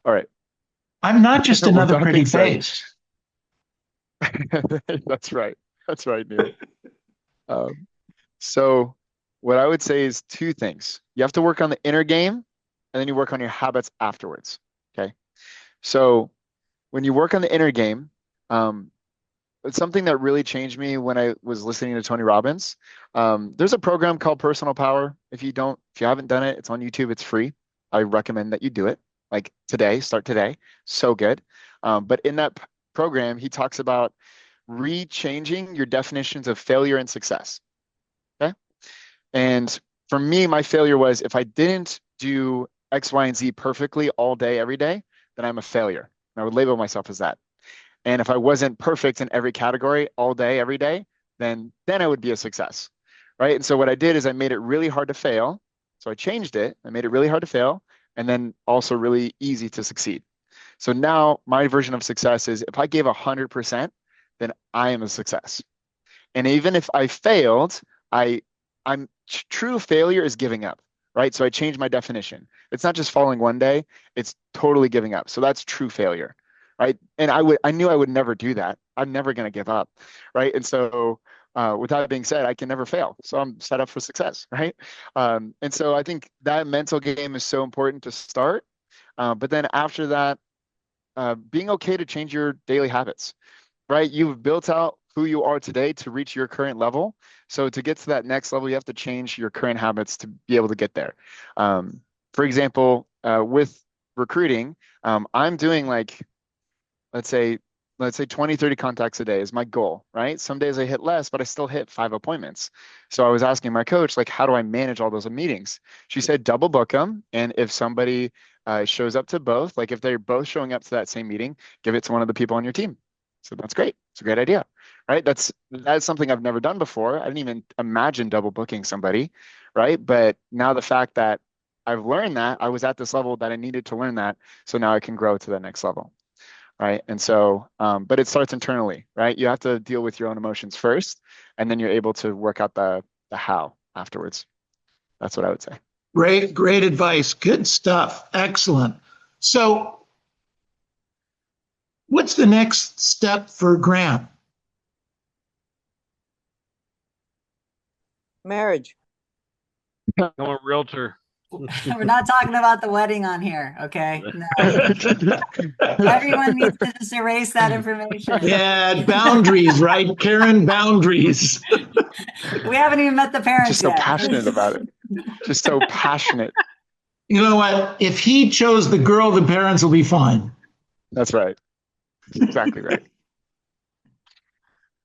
S2: All right.
S1: I'm not just
S2: With
S1: another
S2: that
S1: pretty
S2: being said,
S1: face.
S2: that's right. That's right, Neil. Um, so what I would say is two things. You have to work on the inner game, and then you work on your habits afterwards. Okay. So when you work on the inner game, um, it's something that really changed me when I was listening to Tony Robbins. There's a program called Personal Power. If you haven't done it, it's on YouTube. It's free. I recommend that you do it. Like today, start today. So good. But in that program, he talks about re-changing your definitions of failure and success. Okay. And for me, my failure was if I didn't do X, Y, and Z perfectly all day, every day, then I'm a failure. And I would label myself as that. And if I wasn't perfect in every category all day, every day, then I would be a success. Right. And so what I did is I made it really hard to fail. So I changed it. I made it really hard to fail and then also really easy to succeed. So now my version of success is if I gave 100%, then I am a success. And even if I failed, true failure is giving up, right? So I changed my definition. It's not just falling one day, it's totally giving up. So that's true failure, right? And I knew I would never do that. I'm never going to give up, right? And so with that being said, I can never fail. So I'm set up for success, right? And so I think that mental game is so important to start. But then after that, being okay to change your daily habits, right? You've built out who you are today to reach your current level. So to get to that next level, you have to change your current habits to be able to get there. For example, with recruiting, I'm doing like, let's say 20, 30 contacts a day is my goal, right? Some days I hit less, but I still hit 5 appointments. So I was asking my coach, like, how do I manage all those meetings? She said, double book them. And if somebody shows up to both, like if they're both showing up to that same meeting, give it to one of the people on your team. So that's great. It's a great idea, right? That's something I've never done before. I didn't even imagine double booking somebody, right? But now the fact that I've learned that, I was at this level that I needed to learn that, so now I can grow to the next level, right? And so, but it starts internally, right? You have to deal with your own emotions first, and then you're able to work out the how afterwards. That's what I would say.
S1: Great advice. Good stuff. Excellent. So what's the next step for Grant?
S7: Marriage.
S3: I'm a realtor.
S5: We're not talking about the wedding on here, okay? No. Everyone needs to just erase that information.
S1: Yeah, boundaries, right, Karen? Boundaries.
S5: We haven't even met the parents
S2: Just so
S5: yet.
S2: passionate about it. Just so passionate.
S1: You know what? If he chose the girl, the parents will be fine.
S2: That's right. Exactly right.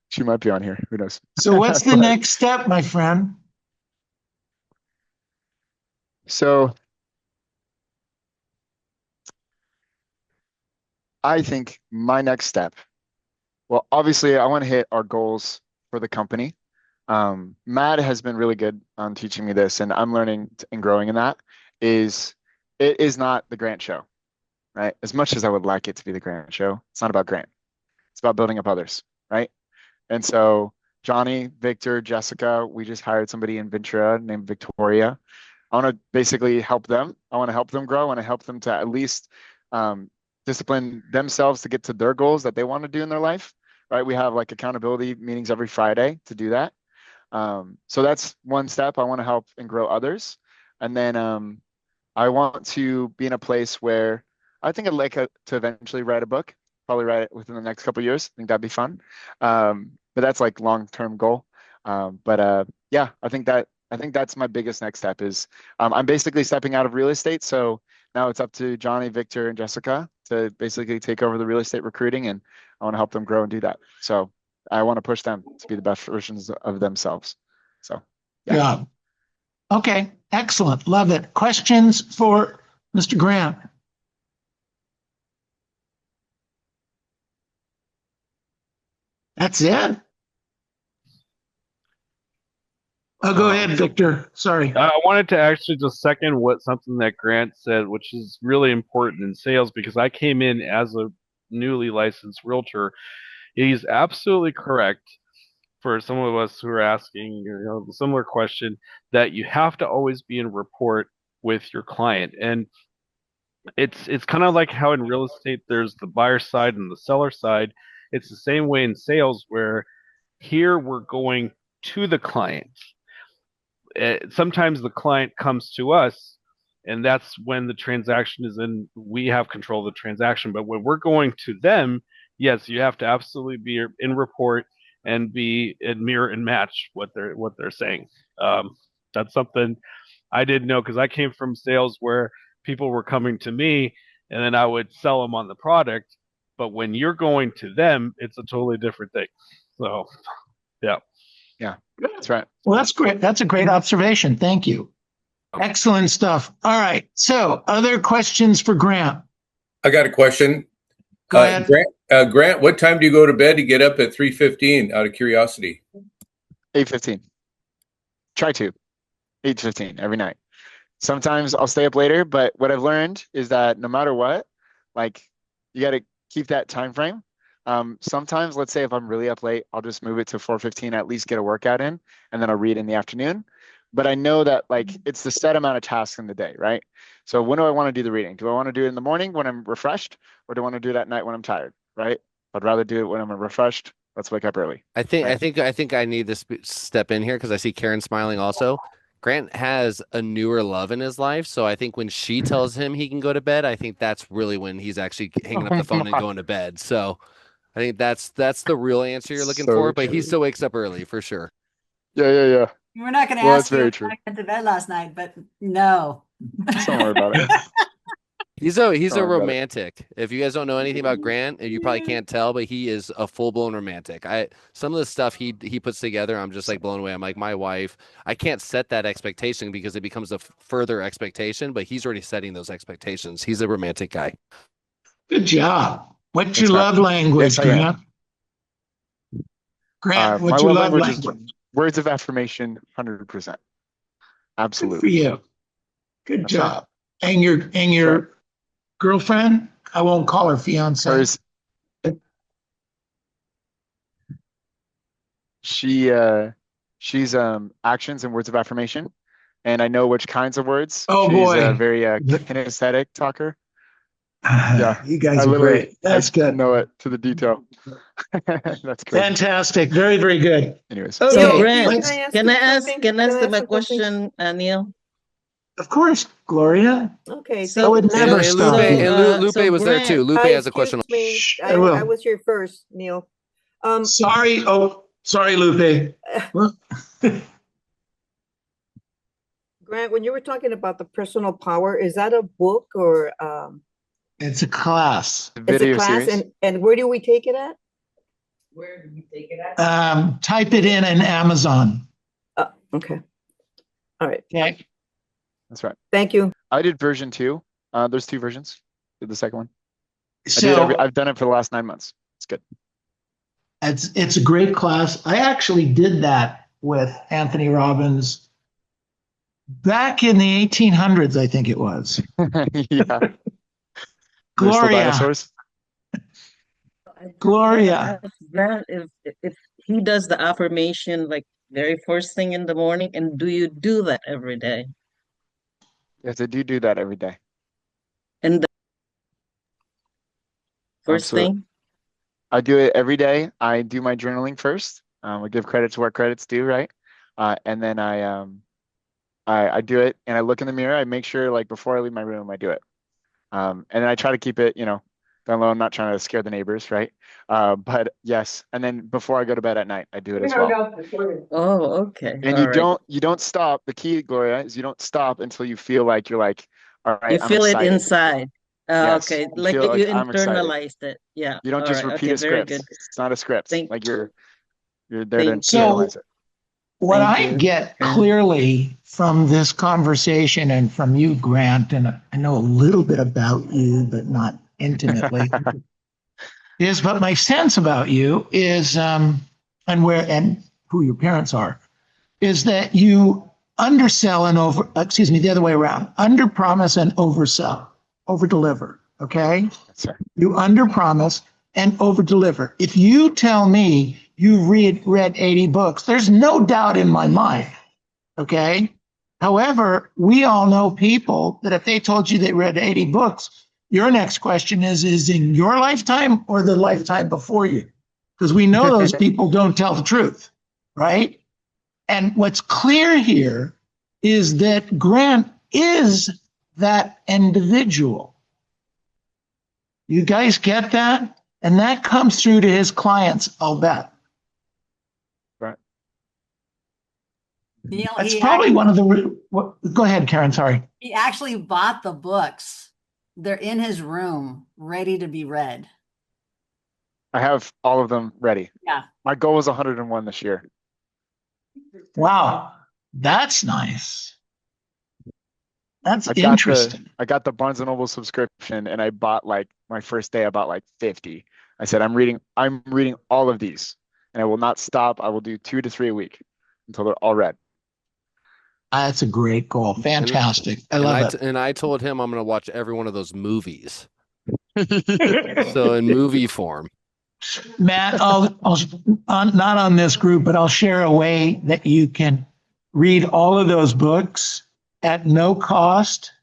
S2: She might be on here. Who knows?
S1: So what's the next step, my friend?
S2: So I think my next step, well, obviously I want to hit our goals for the company. Matt has been really good on teaching me this, and I'm learning and growing in that. It is not the Grant show, right? As much as I would like it to be the Grant show, it's not about Grant. It's about building up others, right? And so Johnny, Victor, Jessica, we just hired somebody in Ventura named Victoria. I want to basically help them. I want to help them grow. I want to help them to at least discipline themselves to get to their goals that they want to do in their life, right? We have like accountability meetings every Friday to do that. So that's one step. I want to help and grow others. And then I want to be in a place where I think I'd like to eventually write a book, probably write it within the next couple of years. I think that'd be fun. But that's like long-term goal. Yeah, I think that's my biggest next step is I'm basically stepping out of real estate. So now it's up to Johnny, Victor, and Jessica to basically take over the real estate recruiting, and I want to help them grow and do that. So I want to push them to be the best versions of themselves. So
S1: yeah. Okay, excellent. Love it. Questions for Mr. Grant? That's it? Oh, go ahead, Victor. Sorry.
S3: I wanted to actually just second something that Grant said, which is really important in sales because I came in as a newly licensed realtor. He's absolutely correct for some of us who are asking, the similar question, that you have to always be in rapport with your client. And it's kind of like how in real estate there's the buyer side and the seller side. It's the same way in sales, where here we're going to the client. Sometimes the client comes to us, and that's when the transaction is in. We have control of the transaction. But when we're going to them, yes, you have to absolutely be in rapport and mirror and match what they're saying. That's something I didn't know, because I came from sales where people were coming to me and then I would sell them on the product. But when you're going to them, it's a totally different thing. So, yeah.
S2: Yeah, that's right.
S1: Well, that's great. That's a great observation. Thank you. Excellent stuff. All right. So, other questions for Grant?
S11: I got a question.
S1: Go ahead.
S11: Grant, what time do you go to bed to get up at 3:15 out of curiosity?
S2: 8:15. Try to. 8:15 every night. Sometimes I'll stay up later, but what I've learned is that no matter what, like, you got to keep that time frame. Sometimes, let's say if I'm really up late, I'll just move it to 4:15, at least get a workout in, and then I'll read in the afternoon. But I know that, like, it's the set amount of tasks in the day, right? So when do I want to do the reading? Do I want to do it in the morning when I'm refreshed, or do I want to do it at night when I'm tired, right? I'd rather do it when I'm refreshed. Let's wake up early.
S8: I think I need to step in here because I see Karen smiling also. Grant has a newer love in his life, so I think when she tells him he can go to bed, I think that's really when he's actually hanging up the phone and going to bed. So I think that's the real answer you're looking for, but he still wakes up early for sure.
S2: Yeah.
S5: We're not going to ask you if I went to bed last night, but no.
S2: Don't worry about it.
S8: He's a romantic. If you guys don't know anything about Grant, and you probably can't tell, but he is a full-blown romantic. Some of the stuff he puts together, I'm just like blown away. I'm like, my wife, I can't set that expectation because it becomes a further expectation, but he's already setting those expectations. He's a romantic guy.
S1: Good job. What's your love language, Grant? Grant, what's your love language?
S2: Words of affirmation, 100%. Absolutely.
S1: Good for you. Good job. Right. And your girlfriend? I won't call her fiance.
S2: She's actions and words of affirmation, and I know which kinds of words.
S1: Oh,
S2: she's
S1: boy.
S2: A very kinesthetic talker. Yeah,
S1: you guys are great. That's good.
S2: Know it to the detail. That's great.
S1: Fantastic. Very, very good.
S2: Anyways,
S6: so Grant, can I ask my question, Neil?
S1: Of course, Gloria.
S12: Okay.
S1: So I would never stop.
S8: Lupe was there too. Lupe has a question.
S12: I was here first, Neil.
S1: Sorry. Oh, sorry, Lupe.
S12: Grant, when you were talking about the personal power, is that a book or?
S1: It's a class.
S12: It's a class, and where do we take it at? Where do we take it at?
S1: Type it in Amazon.
S12: Okay. All right.
S1: Okay.
S2: That's right.
S12: Thank you.
S2: I did version 2. There's 2 versions. Did the second one.
S1: So
S2: I've done it for the last 9 months. It's good.
S1: It's a great class. I actually did that with Anthony Robbins back in the 1800s, I think it was.
S2: Yeah.
S1: Gloria. Gloria.
S6: If he does the affirmation like very first thing in the morning, and do you do that every day?
S2: Yes, I do that every day.
S6: And the first
S2: Absolutely.
S6: thing?
S2: I do it every day. I do my journaling first. I give credit to where credit's due, right? And then I do it, and I look in the mirror. I make sure, like, before I leave my room, I do it. And then I try to keep it, down low. I'm not trying to scare the neighbors, right? But yes, and then before I go to bed at night, I do it as well.
S6: Oh, okay.
S2: And you don't stop. The key, Gloria, is you don't stop until you feel like you're like, all right,
S6: You feel it inside.
S2: Yes,
S6: Okay,
S2: you
S6: like
S2: feel
S6: you
S2: like I'm excited.
S6: internalized it. Yeah.
S2: You don't just
S6: All right.
S2: repeat
S6: Okay,
S2: a
S6: very
S2: script.
S6: good.
S2: It's not a script. Like you're there to
S6: Thank you.
S2: internalize it.
S1: What
S6: Thank
S1: I
S6: you.
S1: get clearly from this conversation and from you, Grant, and I know a little bit about you, but not intimately, but my sense about you is, and who your parents are, is that you undersell and the other way around, underpromise and oversell, overdeliver. Okay.
S2: That's right.
S1: You underpromise and overdeliver. If you tell me you read 80 books. There's no doubt in my mind. Okay. However, we all know people that if they told you they read 80 books, your next question is in your lifetime or the lifetime before you? Because we know those people don't tell the truth, right? And what's clear here is that Grant is that individual. You guys get that? And that comes through to his clients, I'll bet.
S2: Right.
S5: Neil,
S1: That's probably one of the. Go ahead, Karen. Sorry.
S5: he actually bought the books. They're in his room, ready to be read.
S2: I have all of them ready.
S5: Yeah.
S2: My goal was 101 this year.
S1: Wow, that's nice. That's
S2: I
S1: interesting.
S2: got the Barnes and Noble subscription, and I bought like my first day. I bought like 50. I said I'm reading all of these, and I will not stop. I will do 2 to 3 a week until they're all read.
S1: That's a great goal. Fantastic. I love it.
S8: And I told him I'm going to watch every one of those movies. So in movie form.
S1: Matt, I'll not on this group, but I'll share a way that you can read all of those books at no cost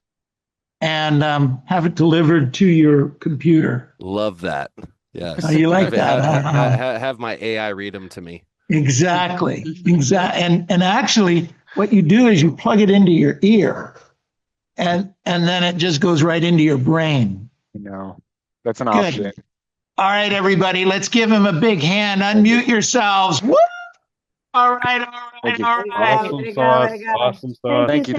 S1: and have it delivered to your computer.
S8: Love that. Yes.
S1: Oh, you like that?
S8: Have my AI read them to me.
S1: Exactly. And actually, what you do is you plug it into your ear, and then it just goes right into your brain.
S2: No, that's an
S1: Good.
S2: option.
S1: All right, everybody, let's give him a big hand. Unmute yourselves. Woo! All right.
S2: Thank you.
S3: Awesome sauce.
S2: Thank you.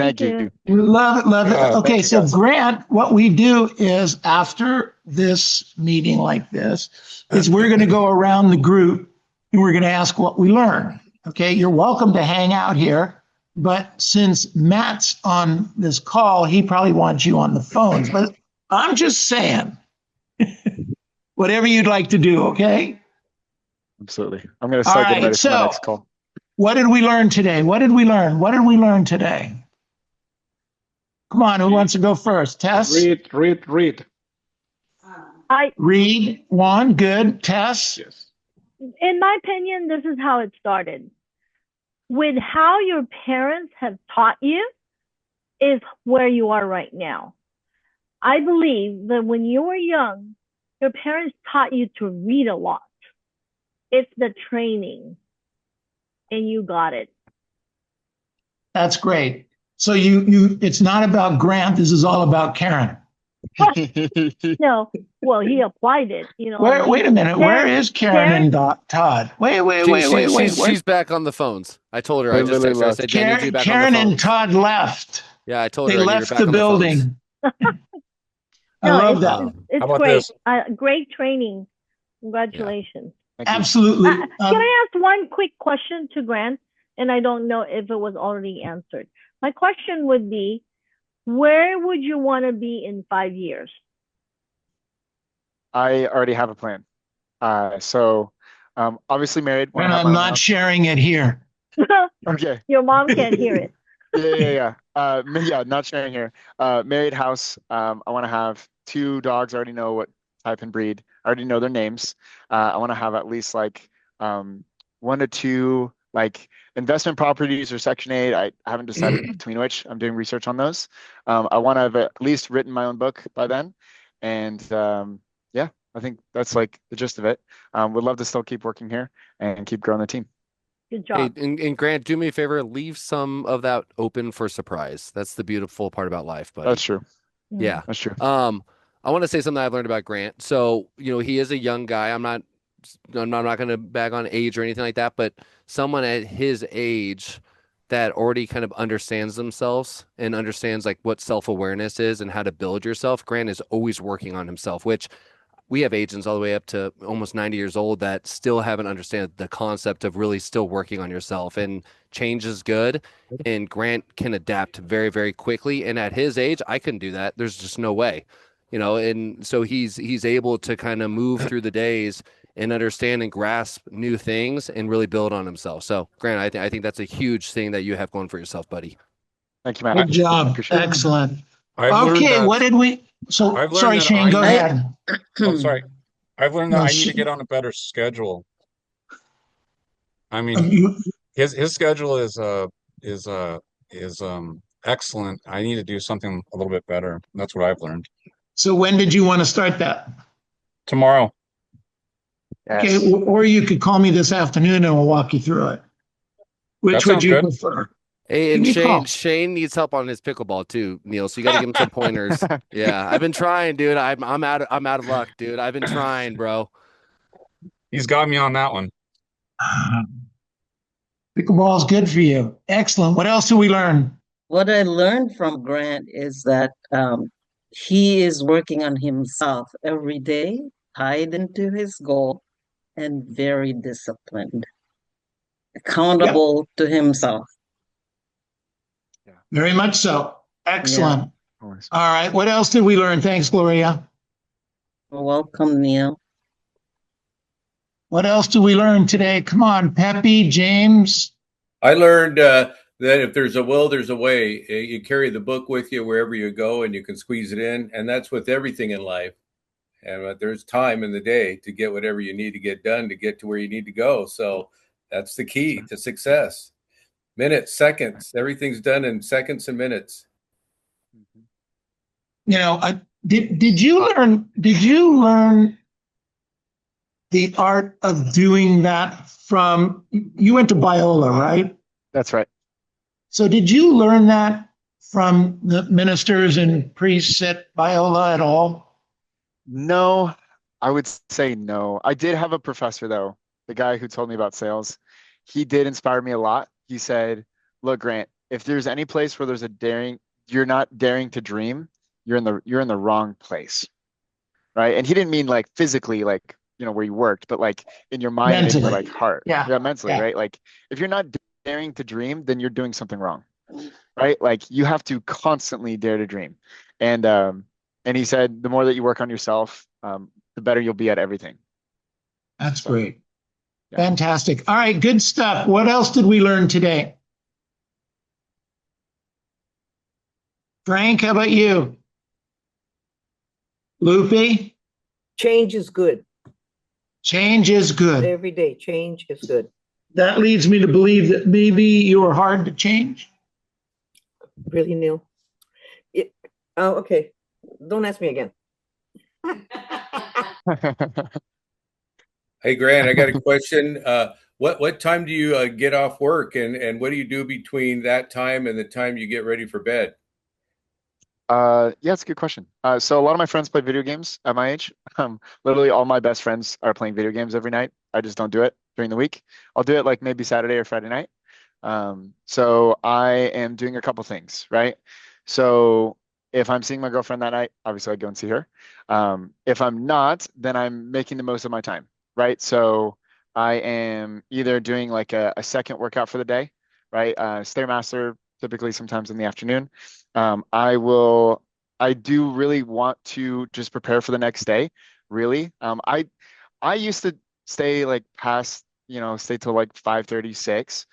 S1: Love it. Okay,
S10: thank
S1: so
S10: you.
S1: Grant, what we do is after this meeting like this, is we're going to go around the group and we're going to ask what we learned. Okay, you're welcome to hang out here, but since Matt's on this call, he probably wants you on the phones. But I'm just saying, whatever you'd like to do, okay?
S2: Absolutely. I'm going to start getting ready for my next call.
S1: What did we learn today? What did we learn today? Come on, who wants to go first? Tess?
S10: Read.
S1: Read. One, good. Tess?
S10: Yes.
S9: In my opinion, this is how it started. With how your parents have taught you is where you are right now. I believe that when you were young, your parents taught you to read a lot. It's the training, and you got it.
S1: That's great. So it's not about Grant. This is all about Karen.
S9: No, well, he applied it.
S1: Wait a minute. Where is Karen and Todd? Wait.
S8: She's back on the phones. I told her. I just texted her. I said, I need you back on the
S1: Karen
S8: phone.
S1: and Todd left.
S8: Yeah, I told
S1: they
S8: her.
S1: They left the building. I love that.
S9: It's great. Great training. Congratulations.
S2: Yeah.
S1: Absolutely.
S9: Can I ask one quick question to Grant? And I don't know if it was already answered. My question would be, where would you want to be in 5 years?
S2: I already have a plan. Obviously married.
S1: And I'm not sharing it here.
S2: Okay.
S9: Your mom can't hear it.
S2: Yeah. Not sharing here. Married house. I want to have 2 dogs. I already know what type and breed. I already know their names. I want to have at least like 1 to 2 like investment properties or Section 8. I haven't decided between which. I'm doing research on those. I want to have at least written my own book by then. And I think that's like the gist of it. Would love to still keep working here and keep growing the team.
S9: Good job.
S8: Hey, and Grant, do me a favor, leave some of that open for surprise. That's the beautiful part about life, buddy.
S2: That's true.
S8: Yeah.
S2: That's true.
S8: I want to say something I've learned about Grant. So, he is a young guy. I'm not going to bag on age or anything like that, but someone at his age that already kind of understands themselves and understands like what self-awareness is and how to build yourself. Grant is always working on himself, which we have agents all the way up to almost 90 years old that still haven't understood the concept of really still working on yourself, and change is good. And Grant can adapt very, very quickly. And at his age, I couldn't do that. There's just no way, and so he's able to kind of move through the days and understand and grasp new things and really build on himself. So Grant, I think that's a huge thing that you have going for yourself, buddy.
S2: Thank you, Matt.
S1: Good job. Excellent. Okay, what did we? So sorry, Shane, go ahead.
S10: Oh, sorry. I've learned that
S1: No,
S10: I need to get on a better schedule. I mean, his schedule is excellent. I need to do something a little bit better. That's what I've learned.
S1: So when did you want to start that?
S10: Tomorrow.
S1: Okay,
S2: Yes.
S1: or you could call me this afternoon and we'll walk you through it. Which
S10: That
S1: would
S10: sounds
S1: you
S10: good.
S1: prefer?
S8: Hey,
S1: Give
S8: and
S1: me a call.
S8: Shane needs help on his pickleball too, Neil. So you got to give him some pointers. Yeah, I've been trying, dude. I'm out of luck, dude. I've been trying, bro.
S10: He's got me on that one.
S1: Pickleball is good for you. Excellent. What else do we learn?
S6: What I learned from Grant is that he is working on himself every day, tied into his goal, and very disciplined,
S1: Yep,
S6: accountable to himself.
S1: very much so.
S6: Yeah.
S1: Excellent.
S2: Always.
S1: All right. What else did we learn? Thanks, Gloria.
S6: Welcome, Neil.
S1: What else did we learn today? Come on, Peppy, James.
S11: I learned that if there's a will, there's a way. You carry the book with you wherever you go, and you can squeeze it in. And that's with everything in life. And there's time in the day to get whatever you need to get done to get to where you need to go. So that's the key to success. Minutes, seconds, everything's done in seconds and minutes.
S1: You know, did you learn the art of doing that from, you went to Biola, right?
S2: That's right.
S1: So did you learn that from the ministers and priests at Biola at all?
S2: No, I would say no. I did have a professor though, the guy who told me about sales. He did inspire me a lot. He said, "Look, Grant, if there's any place where there's a daring, you're not daring to dream, you're in the wrong place." Right? And he didn't mean like physically, like, where you worked, but like in your mind and your
S1: Mentally.
S2: like heart.
S1: Yeah.
S2: Mentally,
S1: Yeah.
S2: right? Like if you're not daring to dream, then you're doing something wrong. Right? Like you have to constantly dare to dream. And he said the more that you work on yourself, the better you'll be at everything.
S1: That's
S2: So,
S1: great.
S2: yeah.
S1: Fantastic. All right, good stuff. What else did we learn today? Frank, how about you? Loopy?
S12: Change is good.
S1: Change is good.
S12: Every day, change is good.
S1: That leads me to believe that maybe you are hard to change.
S12: Really, Neil? Oh, okay. Don't ask me again.
S11: Hey, Grant, I got a question. What time do you get off work, and what do you do between that time and the time you get ready for bed?
S2: Yeah, it's a good question. So a lot of my friends play video games at my age. Literally all my best friends are playing video games every night. I just don't do it during the week. I'll do it like maybe Saturday or Friday night. So I am doing a couple things, right? So if I'm seeing my girlfriend that night, obviously I go and see her. If I'm not, then I'm making the most of my time, right? So I am either doing like a second workout for the day, right? Stairmaster, typically sometimes in the afternoon. I do really want to just prepare for the next day, really. I used to stay like past, stay till like 5:36.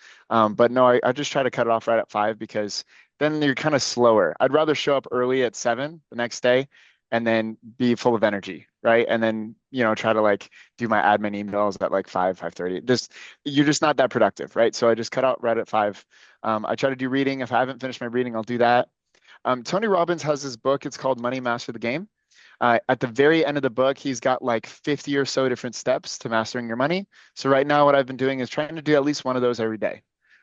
S2: But no, I just try to cut it off right at 5 because then you're kind of slower. I'd rather show up early at 7 the next day and then be full of energy, right? And then, try to like do my admin emails at like 5:30. You're just not that productive, right? So I just cut out right at 5. I try to do reading. If I haven't finished my reading, I'll do that. Tony Robbins has this book. It's called Money Master the Game. At the very end of the book, he's got like 50 or so different steps to mastering your money. So right now, what I've been doing is trying to do at least one of those every day,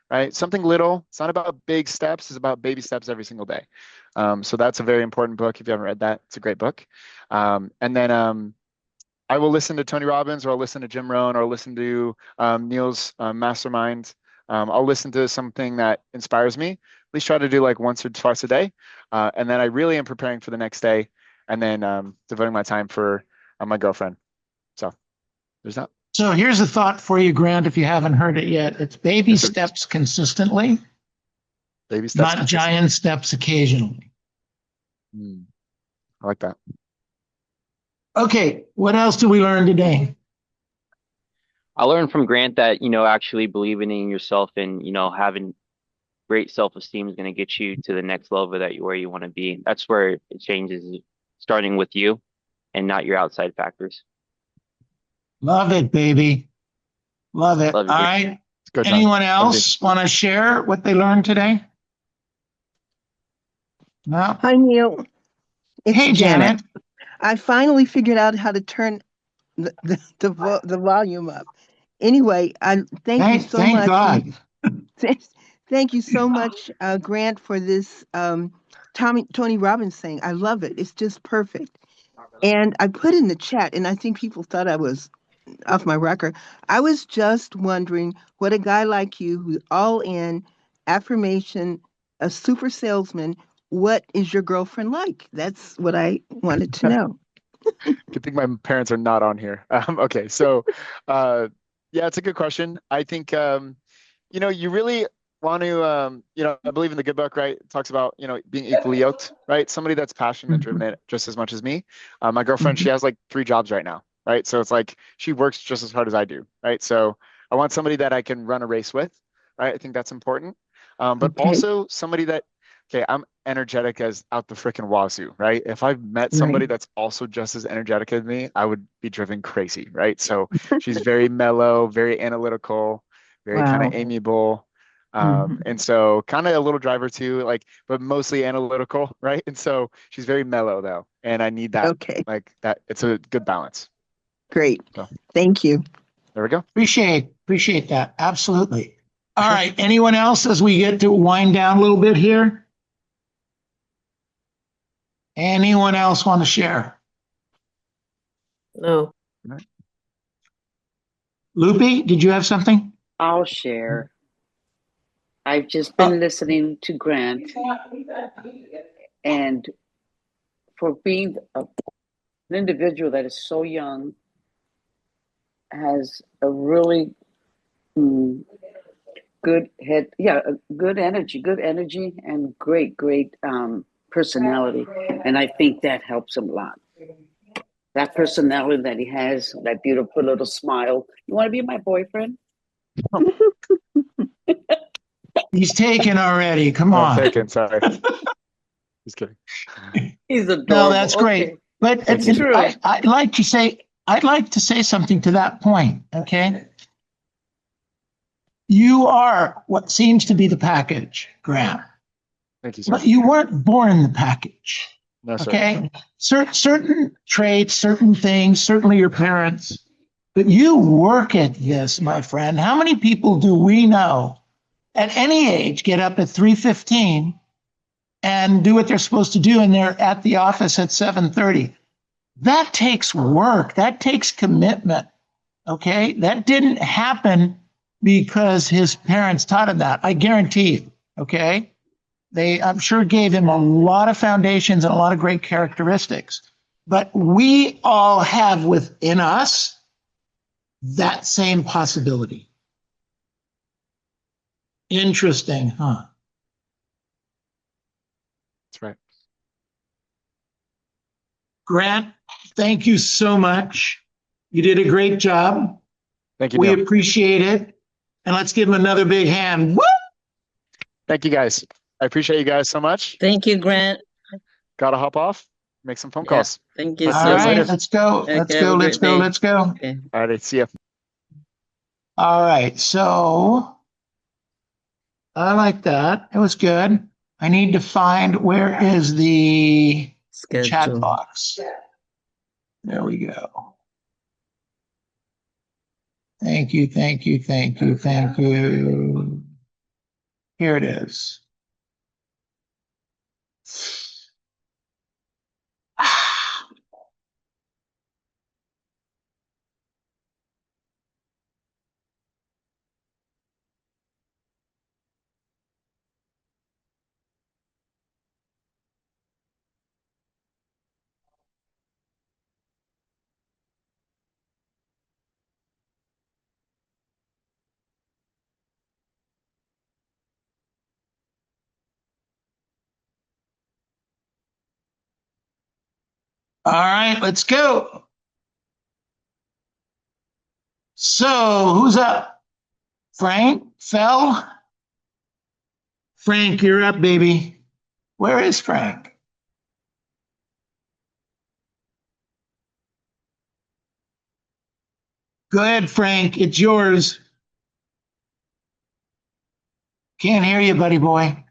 S2: right? Something little. It's not about big steps. It's about baby steps every single day. So that's a very important book. If you haven't read that, it's a great book. And then I will listen to Tony Robbins, or I'll listen to Jim Rohn, or I'll listen to Neil's MasterMind. I'll listen to something that inspires me. At least try to do like once or twice a day. And then I really am preparing for the next day, and then devoting my time for my girlfriend. So there's that.
S1: So here's a thought for you, Grant, if you haven't heard it yet. It's baby steps consistently,
S2: Baby steps.
S1: not giant steps occasionally.
S2: I like that.
S1: Okay, what else did we learn today?
S4: I learned from Grant that, actually believing in yourself and, having great self-esteem is going to get you to the next level where you want to be. That's where it changes, starting with you and not your outside factors.
S1: Love it, baby. Love it.
S4: Love you,
S1: All
S4: dude.
S1: right.
S2: Good, John.
S1: Anyone else want to share what they learned today? No.
S13: Hi, Neil. It's
S1: Hey, Janet.
S13: I finally figured out how to turn the volume up. Anyway, thank you so
S1: Thank
S13: much.
S1: God.
S13: Thank you so much, Grant, for this Tony Robbins thing. I love it. It's just perfect. And I put in the chat, and I think people thought I was off my rocker. I was just wondering what a guy like you, who's all in affirmation, a super salesman, what is your girlfriend like? That's what I wanted to know.
S2: Good thing my parents are not on here. Okay, so yeah, it's a good question. I think you really want to I believe in the good book, right? It talks about being equally yoked, right? Somebody that's passionate and driven just as much as me. My girlfriend, she has like 3 jobs right now, right? So it's like she works just as hard as I do, right? So I want somebody that I can run a race with, right? I think that's important. But also somebody that, okay, I'm energetic as out the freaking wazoo, right? If I've met somebody that's also just as energetic as me, I would be driven crazy, right? So she's very mellow, very analytical, very kind of amiable. And so kind of a little driver too, like, but mostly analytical, right? And so she's very mellow though. And I need that.
S13: Okay.
S2: Like that. It's a good balance.
S13: Great.
S2: So,
S13: thank you.
S2: there we go.
S1: Appreciate that. Absolutely. All right. Anyone else as we get to wind down a little bit here? Anyone else want to share?
S12: No.
S1: Loopy, did you have something?
S14: I'll share. I've just been listening to Grant, and for being an individual that is so young, has a really good head, good energy, and great personality, and I think that helps him a lot. That personality that he has, that beautiful little smile. You want to be my boyfriend?
S1: He's taken already. Come on.
S2: I'm taken. Sorry. Just kidding.
S14: He's adorable.
S1: No, that's great.
S14: Okay.
S1: But
S14: It's true.
S1: I'd like to say something to that point. Okay. You are what seems to be the package, Grant.
S2: Thank you, sir.
S1: But you weren't born the package.
S2: No, sir.
S1: Okay. Certain traits, certain things, certainly your parents, but you work at this, my friend. How many people do we know at any age get up at 3:15 and do what they're supposed to do, and they're at the office at 7:30? That takes work. That takes commitment. Okay. That didn't happen because his parents taught him that. I guarantee you. Okay. They, I'm sure, gave him a lot of foundations and a lot of great characteristics. But we all have within us that same possibility. Interesting, huh?
S2: That's right.
S1: Grant, thank you so much. You did a great job.
S2: Thank you,
S1: We
S2: Neil.
S1: appreciate it. And let's give him another big hand. Woo!
S2: Thank you, guys. I appreciate you guys so much.
S6: Thank you, Grant.
S2: Gotta hop off. Make some phone calls.
S6: Thank you
S1: All
S6: so
S1: right,
S6: much.
S1: let's go.
S6: Okay,
S1: Let's
S6: have
S1: go.
S6: a
S1: Let's
S6: great
S1: go.
S6: day.
S1: Let's go.
S6: Okay.
S2: All right. See ya.
S1: All right. So I like that. It was good. I need to find where is the chat
S6: Schedule.
S1: box. There we go. Thank you. Thank you. Thank you. Thank you. Here it is. All right, let's go. So who's up? Frank? Phil? Frank, you're up, baby. Where is Frank? Go ahead, Frank. It's yours. Can't hear you, buddy boy.